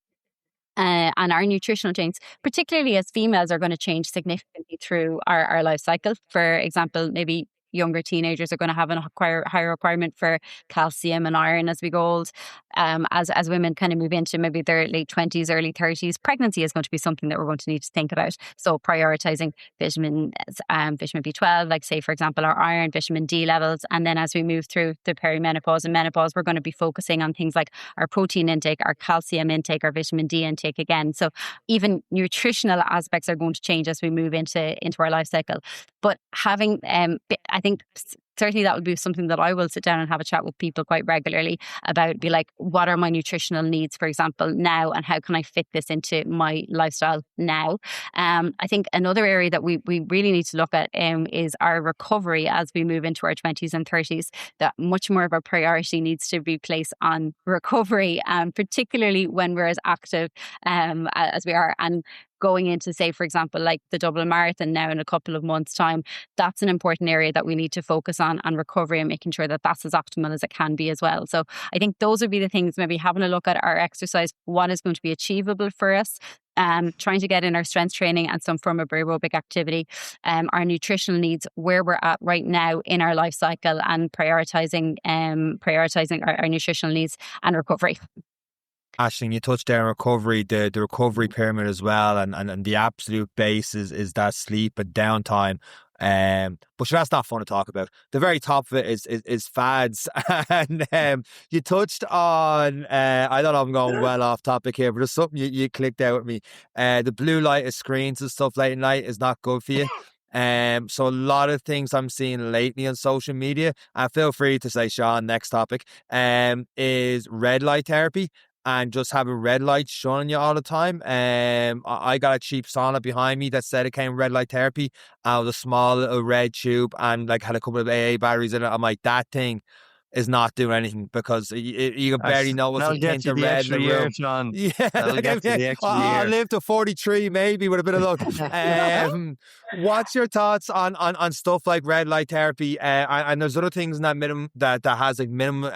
And our nutritional change, particularly as females, are going to change significantly through our life cycle. For example, maybe younger teenagers are going to have a higher requirement for calcium and iron as we go old. As women kind of move into maybe their late 20s, early 30s, pregnancy is going to be something that we're going to need to think about. So prioritizing vitamin B12, like, say, for example, our iron, vitamin D levels. And then as we move through the perimenopause and menopause, we're going to be focusing on things like our protein intake, our calcium intake, our vitamin D intake again. So even nutritional aspects are going to change as we move into our life cycle. But having, I think certainly that would be something that I will sit down and have a chat with people quite regularly about, be like, what are my nutritional needs, for example, now, and how can I fit this into my lifestyle now? I think another area that we really need to look at is our recovery as we move into our 20s and 30s, that much more of our priority needs to be placed on recovery, particularly when we're as active as we are. And going into, say, for example, like the Dublin Marathon now in a couple of months' time, that's an important area that we need to focus on recovery and making sure that that's as optimal as it can be as well. So I think those would be the things, maybe having a look at our exercise, what is going to be achievable for us, trying to get in our strength training and some form of aerobic activity, our nutritional needs, where we're at right now in our life cycle, and prioritizing our nutritional needs and recovery. Aisling, you touched there on recovery, the recovery pyramid as well, and the absolute base is that sleep and downtime. But sure, that's not fun to talk about. The very top of it is fads. And you touched on, I don't know if I'm going well off topic here, but there's something you clicked out with me. The blue light of screens and stuff late at night is not good for you. So a lot of things I'm seeing lately on social media, and feel free to say, Sean, next topic, is red light therapy. And just having red lights showing you all the time. I got a cheap sauna behind me that said it came with red light therapy. With a small little red tube and like had a couple of AA batteries in it. I'm like, that thing is not doing anything because you can barely know what's in the red in the room. Sean. Yeah, That'll get you the extra year. I'll live to 43 maybe with a bit of luck. What's your thoughts on stuff like red light therapy? And there's other things in that minimum that has like minimum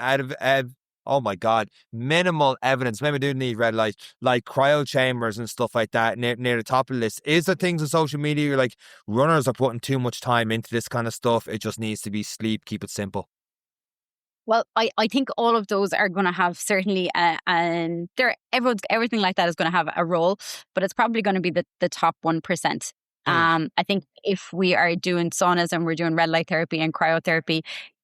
oh my God, minimal evidence. Maybe we do need red light, like cryo chambers and stuff like that near the top of the list. Is there things on social media you're like, runners are putting too much time into this kind of stuff? It just needs to be sleep, keep it simple. Well, I think all of those are going to have certainly, and everything like that is going to have a role, but it's probably going to be the top 1%. I think if we are doing saunas and we're doing red light therapy and cryotherapy,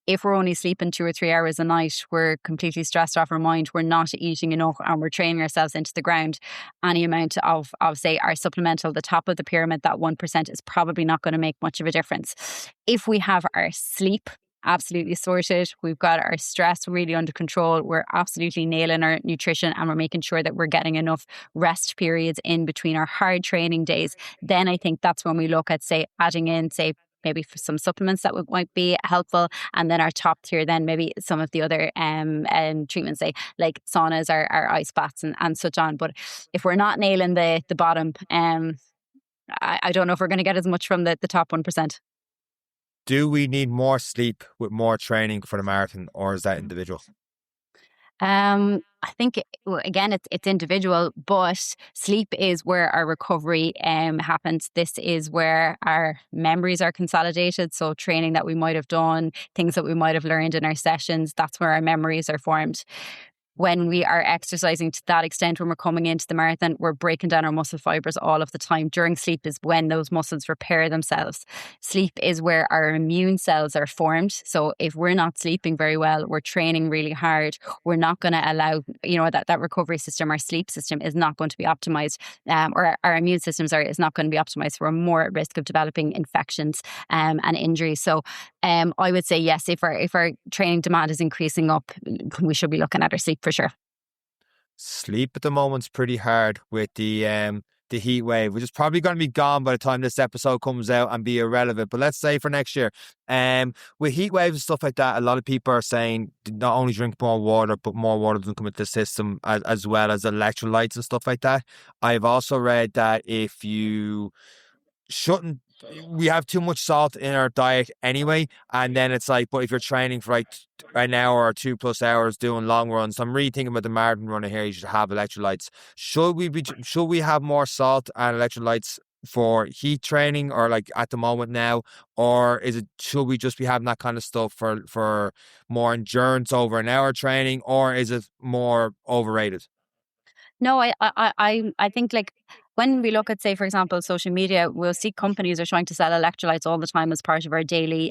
if we're only sleeping 2 or 3 hours a night, we're completely stressed off our mind, we're not eating enough, and we're training ourselves into the ground. Any amount of say, our supplemental, the top of the pyramid, that 1% is probably not going to make much of a difference. If we have our sleep absolutely sorted, we've got our stress really under control, we're absolutely nailing our nutrition, and we're making sure that we're getting enough rest periods in between our hard training days, then I think that's when we look at, say, adding in, say, maybe for some supplements that might be helpful. And then our top tier, then maybe some of the other treatments, say like saunas or ice baths and such on. But if we're not nailing the bottom, I don't know if we're going to get as much from the top 1%. Do we need more sleep with more training for the marathon, or is that individual? I think again, it's individual, but sleep is where our recovery happens. This is where our memories are consolidated. So training that we might have done, things that we might have learned in our sessions, that's where our memories are formed. When we are exercising to that extent, when we're coming into the marathon, we're breaking down our muscle fibers all of the time. During sleep is when those muscles repair themselves. Sleep is where our immune cells are formed. So if we're not sleeping very well, we're training really hard, we're not going to allow, that recovery system, our sleep system is not going to be optimized, or our immune system, is not going to be optimized. We're more at risk of developing infections and injuries. So I would say yes, if our training demand is increasing up, we should be looking at our sleep for sure. Sleep at the moment's pretty hard with the heat wave, which is probably going to be gone by the time this episode comes out and be irrelevant. But let's say for next year, with heat waves and stuff like that, a lot of people are saying not only drink more water, but more water doesn't come into the system, as well as electrolytes and stuff like that. I've also read that if you we have too much salt in our diet anyway, and then it's like, but if you're training for like an hour or 2+ hours doing long runs, I'm really thinking about the marathon runner here, you should have electrolytes. Should we have more salt and electrolytes for heat training, or like at the moment now, or should we just be having that kind of stuff for more endurance over an hour training, or is it more overrated? No, I think like when we look at, say, for example, social media, we'll see companies are trying to sell electrolytes all the time as part of our daily,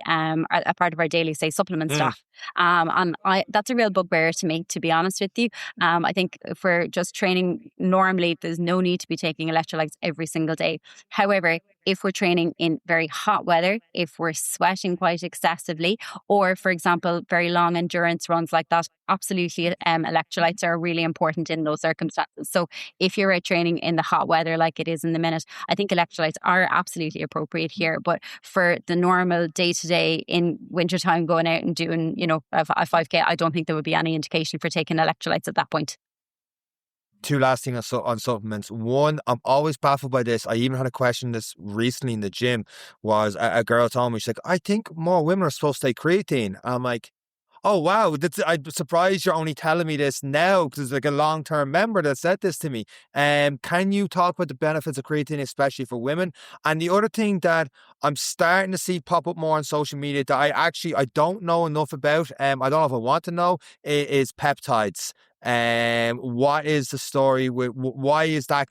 say, supplement stuff. And that's a real bugbear to me, to be honest with you. I think for just training normally, there's no need to be taking electrolytes every single day. However, if we're training in very hot weather, if we're sweating quite excessively, or for example, very long endurance runs like that, absolutely, electrolytes are really important in those circumstances. So if you're out training in the hot weather like it is in the minute, I think electrolytes are absolutely appropriate here. But for the normal day-to-day in wintertime, going out and doing, a 5K, I don't think there would be any indication for taking electrolytes at that point. Two last things on supplements. One, I'm always baffled by this. I even had a question this recently in the gym. Was a girl told me, she's like, I think more women are supposed to take creatine. I'm like, oh wow, I'm surprised you're only telling me this now, because there's like a long-term member that said this to me. Can you talk about the benefits of creatine, especially for women? And the other thing that I'm starting to see pop up more on social media that I don't know enough about, I don't know if I want to know, is peptides. What is the story with, why is that?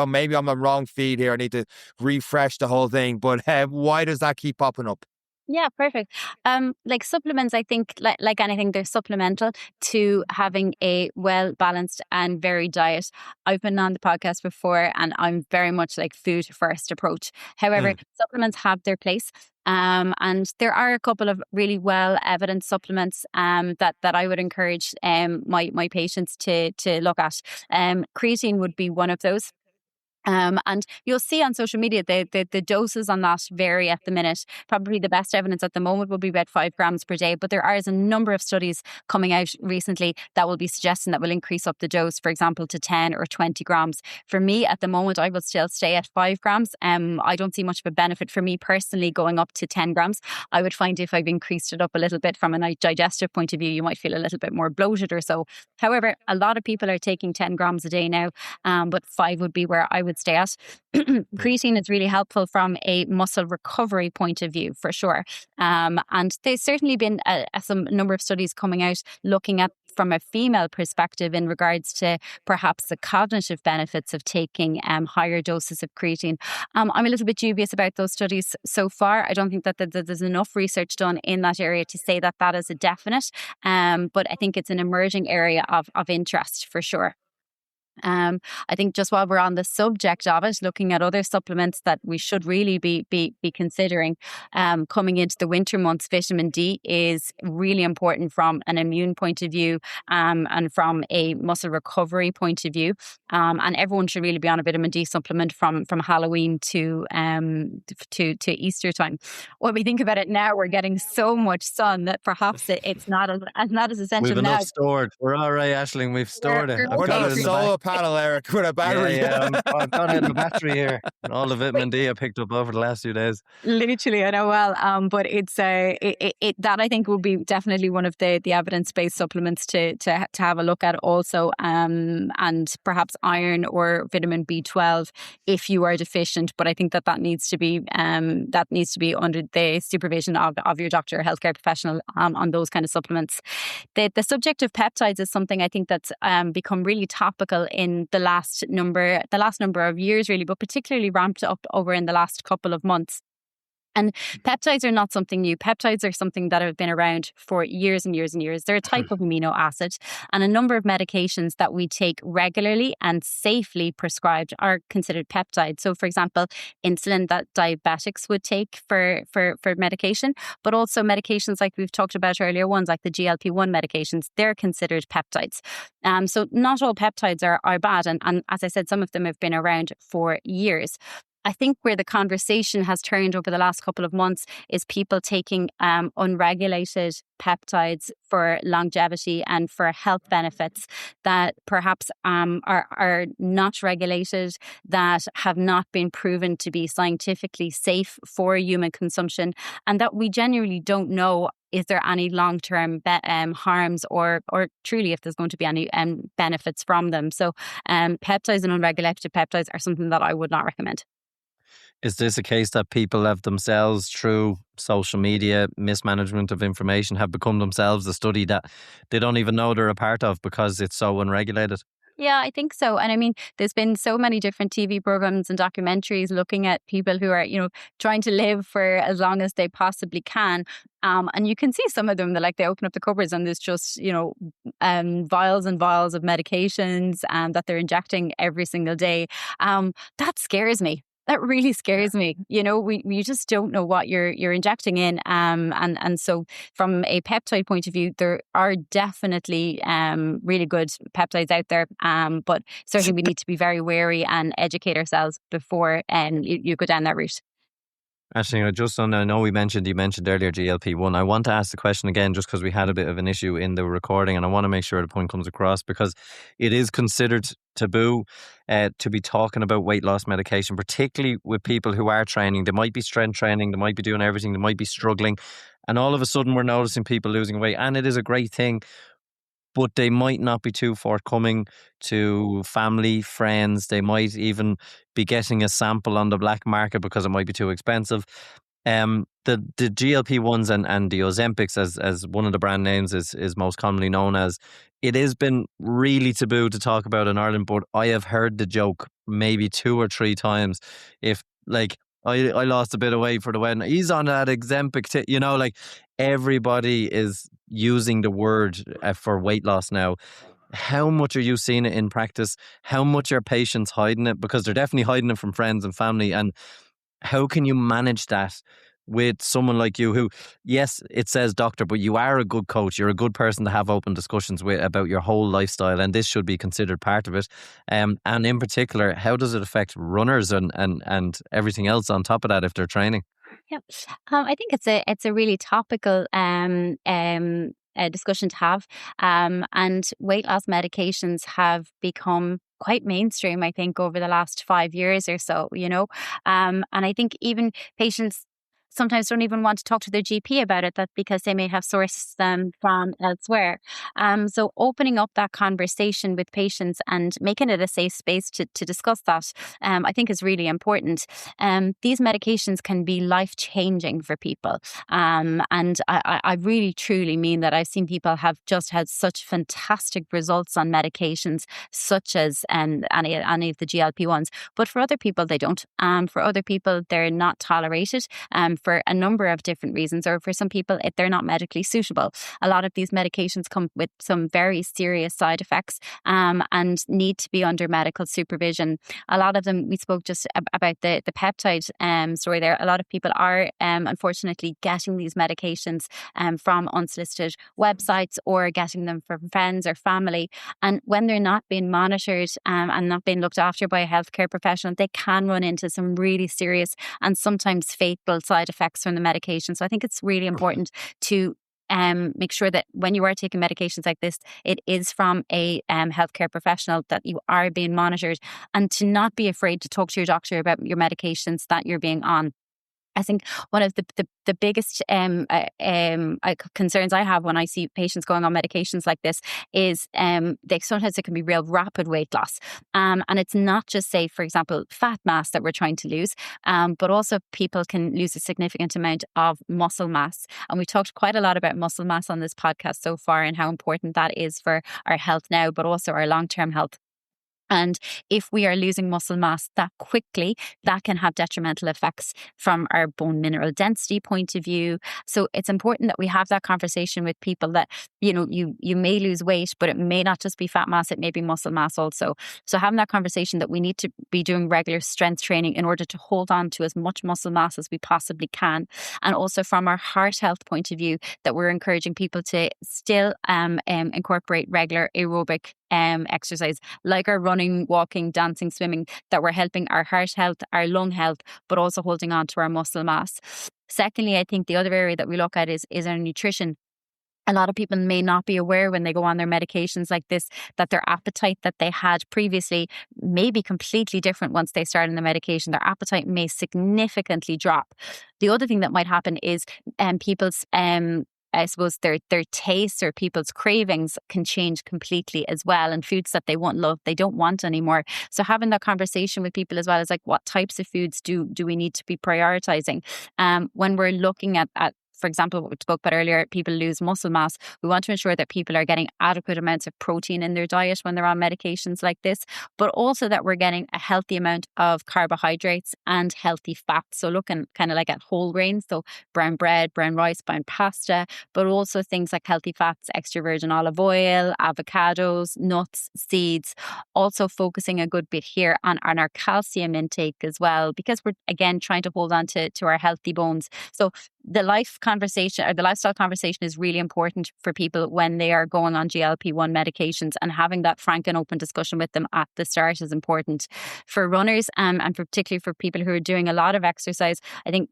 Maybe I'm on the wrong feed here. I need to refresh the whole thing, but why does that keep popping up? Yeah, perfect. Like supplements, I think like anything, they're supplemental to having a well-balanced and varied diet. I've been on the podcast before and I'm very much like food first approach. However, supplements have their place. And there are a couple of really well evidenced supplements that I would encourage my patients to look at. Creatine would be one of those. And you'll see on social media the doses on that vary at the minute. Probably the best evidence at the moment will be about 5 grams per day, but there are a number of studies coming out recently that will be suggesting that will increase up the dose, for example, to 10 or 20 grams. For me, at the moment, I would still stay at 5 grams. I don't see much of a benefit for me personally going up to 10 grams. I would find if I've increased it up a little bit from a digestive point of view, you might feel a little bit more bloated or so. However, a lot of people are taking 10 grams a day now, but 5 would be where I would stay at. Creatine is really helpful from a muscle recovery point of view, for sure. And there's certainly been some number of studies coming out looking at from a female perspective in regards to perhaps the cognitive benefits of taking higher doses of creatine. I'm a little bit dubious about those studies so far. I don't think that there's enough research done in that area to say that is a definite. But I think it's an emerging area of interest for sure. I think just while we're on the subject of it, looking at other supplements that we should really be considering coming into the winter months, vitamin D is really important from an immune point of view and from a muscle recovery point of view. And everyone should really be on a vitamin D supplement from Halloween to Easter time. When we think about it now, we're getting so much sun that perhaps it's not as essential We've now. enough stored. We're all right, Aisling. We've stored it. We're not a solar panel, Eric, with a battery. Yeah, I've got it in the battery here. And all the vitamin D I picked up over the last few days. Literally, I know well. But it's that I think will be definitely one of the evidence-based supplements to have a look at also, and perhaps iron or vitamin B12 if you are deficient. But I think that needs to be under the supervision of your doctor or healthcare professional on those kind of supplements. The subject of peptides is something I think that's become really topical in the last number of years, really, but particularly ramped up over in the last couple of months. And peptides are not something new. Peptides are something that have been around for years and years and years. They're a type of amino acid, and a number of medications that we take regularly and safely prescribed are considered peptides. So, for example, insulin that diabetics would take for medication, but also medications like we've talked about earlier, ones like the GLP-1 medications, they're considered peptides. So not all peptides are bad. And as I said, some of them have been around for years. I think where the conversation has turned over the last couple of months is people taking unregulated peptides for longevity and for health benefits that perhaps are not regulated, that have not been proven to be scientifically safe for human consumption, and that we genuinely don't know is there any long-term harms or truly if there's going to be any benefits from them. So peptides and unregulated peptides are something that I would not recommend. Is this a case that people have themselves, through social media, mismanagement of information, have become themselves a study that they don't even know they're a part of because it's so unregulated? Yeah, I think so. And I mean, there's been so many different TV programs and documentaries looking at people who are, trying to live for as long as they possibly can. And you can see some of them, they open up the cupboards and there's just, vials and vials of medications that they're injecting every single day. That scares me. That really scares me. You just don't know what you're injecting in. And so from a peptide point of view, there are definitely really good peptides out there. But certainly we need to be very wary and educate ourselves before you go down that route. Actually, I know you mentioned earlier GLP-1. I want to ask the question again just because we had a bit of an issue in the recording, and I want to make sure the point comes across because it is considered taboo to be talking about weight loss medication, particularly with people who are training. They might be strength training, they might be doing everything, they might be struggling, and all of a sudden we're noticing people losing weight, and it is a great thing. But they might not be too forthcoming to family, friends. They might even be getting a sample on the black market because it might be too expensive. The GLP-1s and the Ozempics, as one of the brand names is most commonly known as, it has been really taboo to talk about in Ireland, but I have heard the joke maybe 2 or 3 times. If I lost a bit of weight for the wedding, he's on that Ozempic, everybody is using the word for weight loss now. How much are you seeing it in practice? How much are patients hiding it? Because they're definitely hiding it from friends and family. And how can you manage that with someone like you who, yes, it says doctor, but you are a good coach. You're a good person to have open discussions with about your whole lifestyle, and this should be considered part of it. And in particular, how does it affect runners and everything else on top of that if they're training? Yeah, I think it's a really topical discussion to have. And weight loss medications have become quite mainstream, I think, over the last 5 years or so, and I think even patients sometimes don't even want to talk to their GP about it, that because they may have sourced them from elsewhere. So opening up that conversation with patients and making it a safe space to discuss that, I think is really important. These medications can be life-changing for people. And I really, truly mean that. I've seen people have just had such fantastic results on medications, such as any of the GLP-1s. But for other people, they don't. For other people, they're not tolerated. for a number of different reasons, or for some people, if they're not medically suitable. A lot of these medications come with some very serious side effects and need to be under medical supervision. A lot of them, we spoke just about the peptide story there. A lot of people are unfortunately getting these medications from unsolicited websites or getting them from friends or family. And when they're not being monitored and not being looked after by a healthcare professional, they can run into some really serious and sometimes fatal side effects from the medication. So I think it's really important to make sure that when you are taking medications like this, it is from a healthcare professional, that you are being monitored, and to not be afraid to talk to your doctor about your medications that you're being on. I think one of the biggest concerns I have when I see patients going on medications like this is sometimes it can be real rapid weight loss. And it's not just, say, for example, fat mass that we're trying to lose, but also people can lose a significant amount of muscle mass. And we talked quite a lot about muscle mass on this podcast so far, and how important that is for our health now, but also our long-term health. And if we are losing muscle mass that quickly, that can have detrimental effects from our bone mineral density point of view. So it's important that we have that conversation with people that, you may lose weight, but it may not just be fat mass, it may be muscle mass also. So having that conversation that we need to be doing regular strength training in order to hold on to as much muscle mass as we possibly can. And also from our heart health point of view, that we're encouraging people to still incorporate regular aerobic exercise, like our running, walking, dancing, swimming, that we're helping our heart health, our lung health, but also holding on to our muscle mass. Secondly, I think the other area that we look at is our nutrition. A lot of people may not be aware when they go on their medications like this that their appetite that they had previously may be completely different once they start on the medication. Their appetite may significantly drop. The other thing that might happen is people's I suppose their tastes or people's cravings can change completely as well, and foods that they once loved, they don't want anymore. So having that conversation with people as well is like, what types of foods do we need to be prioritizing? When we're looking at for example, what we spoke about earlier, people lose muscle mass. We want to ensure that people are getting adequate amounts of protein in their diet when they're on medications like this, but also that we're getting a healthy amount of carbohydrates and healthy fats. So looking kind of like at whole grains, so brown bread, brown rice, brown pasta, but also things like healthy fats, extra virgin olive oil, avocados, nuts, seeds. Also focusing a good bit here on our calcium intake as well, because we're again trying to hold on to our healthy bones. So the lifestyle conversation is really important for people when they are going on GLP-1 medications, and having that frank and open discussion with them at the start is important. For runners and particularly for people who are doing a lot of exercise, I think,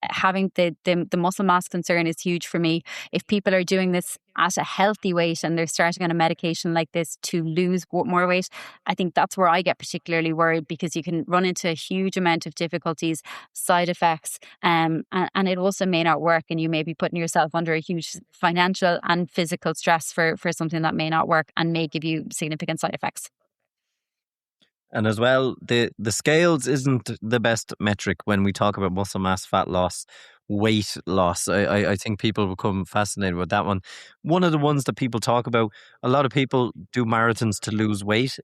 having the muscle mass concern is huge for me. If people are doing this at a healthy weight and they're starting on a medication like this to lose more weight, I think that's where I get particularly worried, because you can run into a huge amount of difficulties, side effects, and it also may not work, and you may be putting yourself under a huge financial and physical stress for something that may not work and may give you significant side effects. And as well, the scales isn't the best metric when we talk about muscle mass, fat loss, weight loss. I think people become fascinated with that one. One of the ones that people talk about, a lot of people do marathons to lose weight.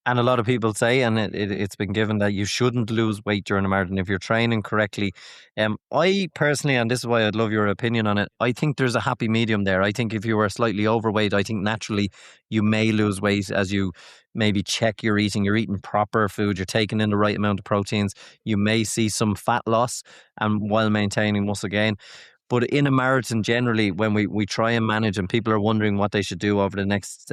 And a lot of people say, and it's been given, that you shouldn't lose weight during a marathon if you're training correctly. I personally, and this is why I'd love your opinion on it, I think there's a happy medium there. I think if you are slightly overweight, I think naturally you may lose weight as you maybe check your eating. You're eating proper food, you're taking in the right amount of proteins. You may see some fat loss and while maintaining muscle gain. But in a marathon, generally, when we try and manage, and people are wondering what they should do over the next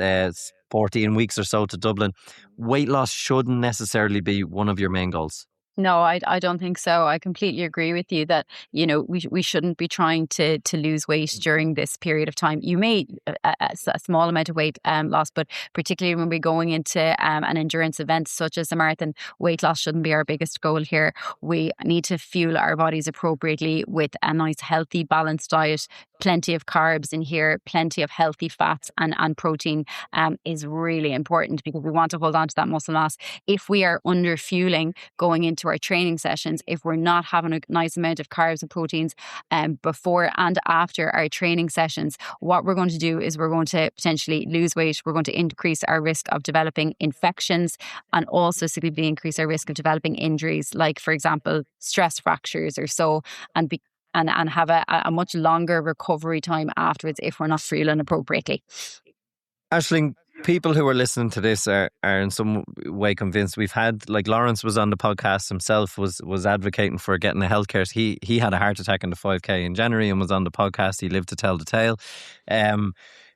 14 weeks or so to Dublin, weight loss shouldn't necessarily be one of your main goals. No, I don't think so. I completely agree with you that, we shouldn't be trying to lose weight during this period of time. You may a small amount of weight loss, but particularly when we're going into an endurance event such as a marathon, weight loss shouldn't be our biggest goal here. We need to fuel our bodies appropriately with a nice, healthy, balanced diet plenty of carbs in here, plenty of healthy fats and protein is really important, because we want to hold on to that muscle mass. If we are under fueling going into our training sessions, if we're not having a nice amount of carbs and proteins before and after our training sessions, what we're going to do is we're going to potentially lose weight. We're going to increase our risk of developing infections, and also significantly increase our risk of developing injuries, like, for example, stress fractures or so, and have a much longer recovery time afterwards if we're not fueling appropriately. Aisling, people who are listening to this are in some way convinced. We've had, like, Lawrence was on the podcast himself, was advocating for getting a healthcare. He had a heart attack in the 5K in January and was on the podcast. He lived to tell the tale.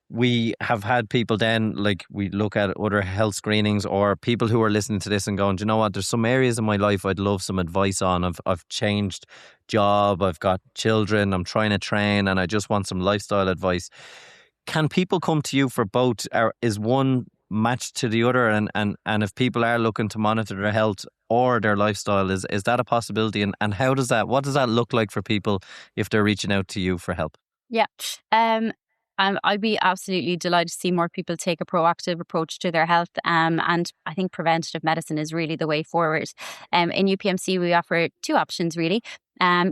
We have had people then, like, we look at other health screenings, or people who are listening to this and going, do you know what, there's some areas in my life I'd love some advice on. I've changed job, I've got children, I'm trying to train, and I just want some lifestyle advice. Can people come to you for both? Is one matched to the other? And if people are looking to monitor their health or their lifestyle, is that a possibility? And what does that look like for people if they're reaching out to you for help? Yeah. I'd be absolutely delighted to see more people take a proactive approach to their health. And I think preventative medicine is really the way forward. In UPMC, we offer two options, really.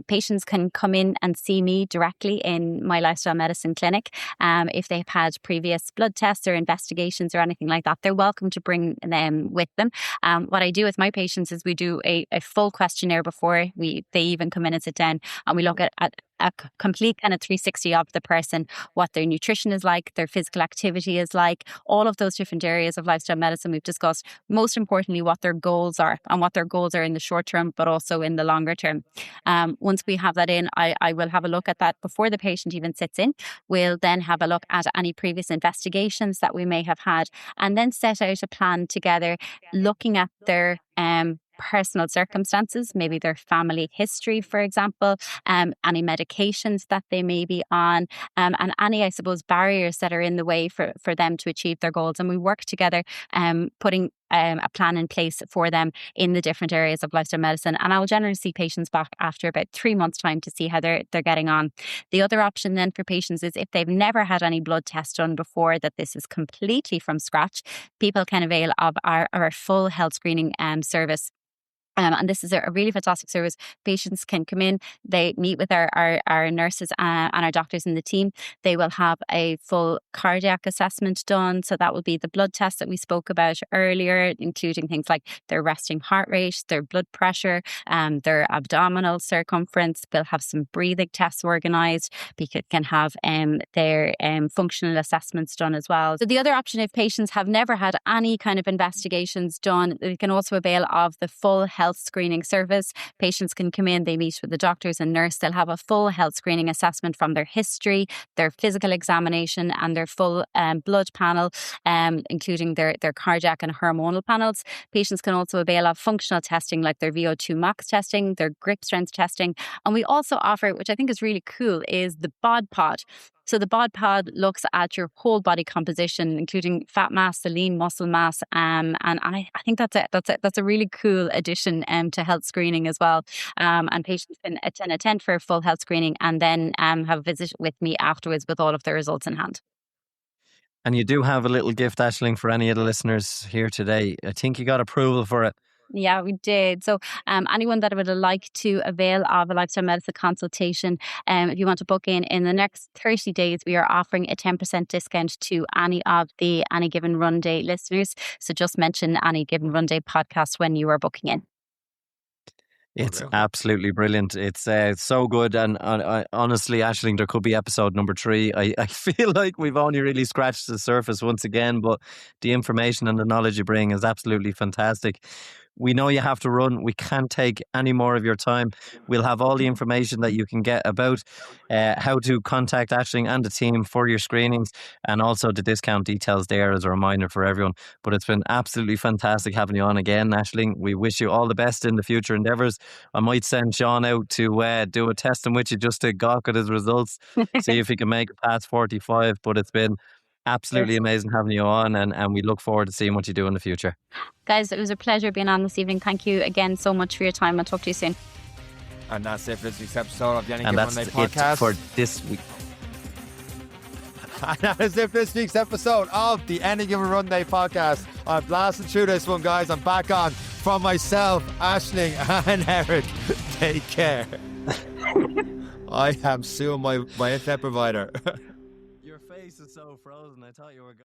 Patients can come in and see me directly in my lifestyle medicine clinic. If they've had previous blood tests or investigations or anything like that, they're welcome to bring them with them. What I do with my patients is we do a full questionnaire before they even come in and sit down, and we look at a complete kind of 360 of the person, what their nutrition is like, their physical activity is like, all of those different areas of lifestyle medicine we've discussed. Most importantly, what their goals are, and what their goals are in the short term, but also in the longer term. Once we have that in, I will have a look at that before the patient even sits in. We'll then have a look at any previous investigations that we may have had, and then set out a plan together, looking at their personal circumstances, maybe their family history, for example, any medications that they may be on, and any, I suppose, barriers that are in the way for them to achieve their goals. And we work together, putting a plan in place for them in the different areas of lifestyle medicine. And I will generally see patients back after about 3 months' time to see how they're getting on. The other option then for patients is, if they've never had any blood tests done before, that this is completely from scratch, people can avail of our full health screening service. And this is a really fantastic service. Patients can come in, they meet with our nurses and our doctors in the team. They will have a full cardiac assessment done. So that will be the blood test that we spoke about earlier, including things like their resting heart rate, their blood pressure, their abdominal circumference. We'll have some breathing tests organised. People can have their functional assessments done as well. So the other option, if patients have never had any kind of investigations done, they can also avail of the full health screening service. Patients can come in, they meet with the doctors and nurse. They'll have a full health screening assessment from their history, their physical examination, and their full blood panel, including their cardiac and hormonal panels. Patients can also avail of functional testing, like their VO2 max testing, their grip strength testing. And we also offer, which I think is really cool, is the bod pod. So the bod pod looks at your whole body composition, including fat mass, the lean muscle mass, and I think that's a really cool addition to health screening as well. And patients can attend for a full health screening, and then have a visit with me afterwards with all of their results in hand. And you do have a little gift, Aisling, for any of the listeners here today. I think you got approval for it. Yeah, we did. So anyone that would like to avail of a lifestyle medicine consultation, if you want to book in the next 30 days, we are offering a 10% discount to any of the Any Given Run Day listeners. So just mention Any Given Run Day podcast when you are booking in. It's absolutely brilliant. It's so good. And honestly, Aisling, there could be episode number 3. I feel like we've only really scratched the surface once again, but the information and the knowledge you bring is absolutely fantastic. We know you have to run. We can't take any more of your time. We'll have all the information that you can get about how to contact Aisling and the team for your screenings, and also the discount details there as a reminder for everyone. But it's been absolutely fantastic having you on again, Aisling. We wish you all the best in the future endeavours. I might send Sean out to do a testing with you just to gawk at his results, see if he can make it past 45. But it's been absolutely amazing having you on, and we look forward to seeing what you do in the future. Guys, it was a pleasure being on this evening. Thank you again so much for your time. I'll talk to you soon. And that's it for this week's episode of the Any And Given that's Run Day podcast. it for this week. And that is it for this week's episode of the Any Given Run Day podcast. I'm blasting through this one, guys. I'm back on from myself, Aisling, and Eric. Take care. I am suing my internet provider. Your face is so frozen. I thought you were.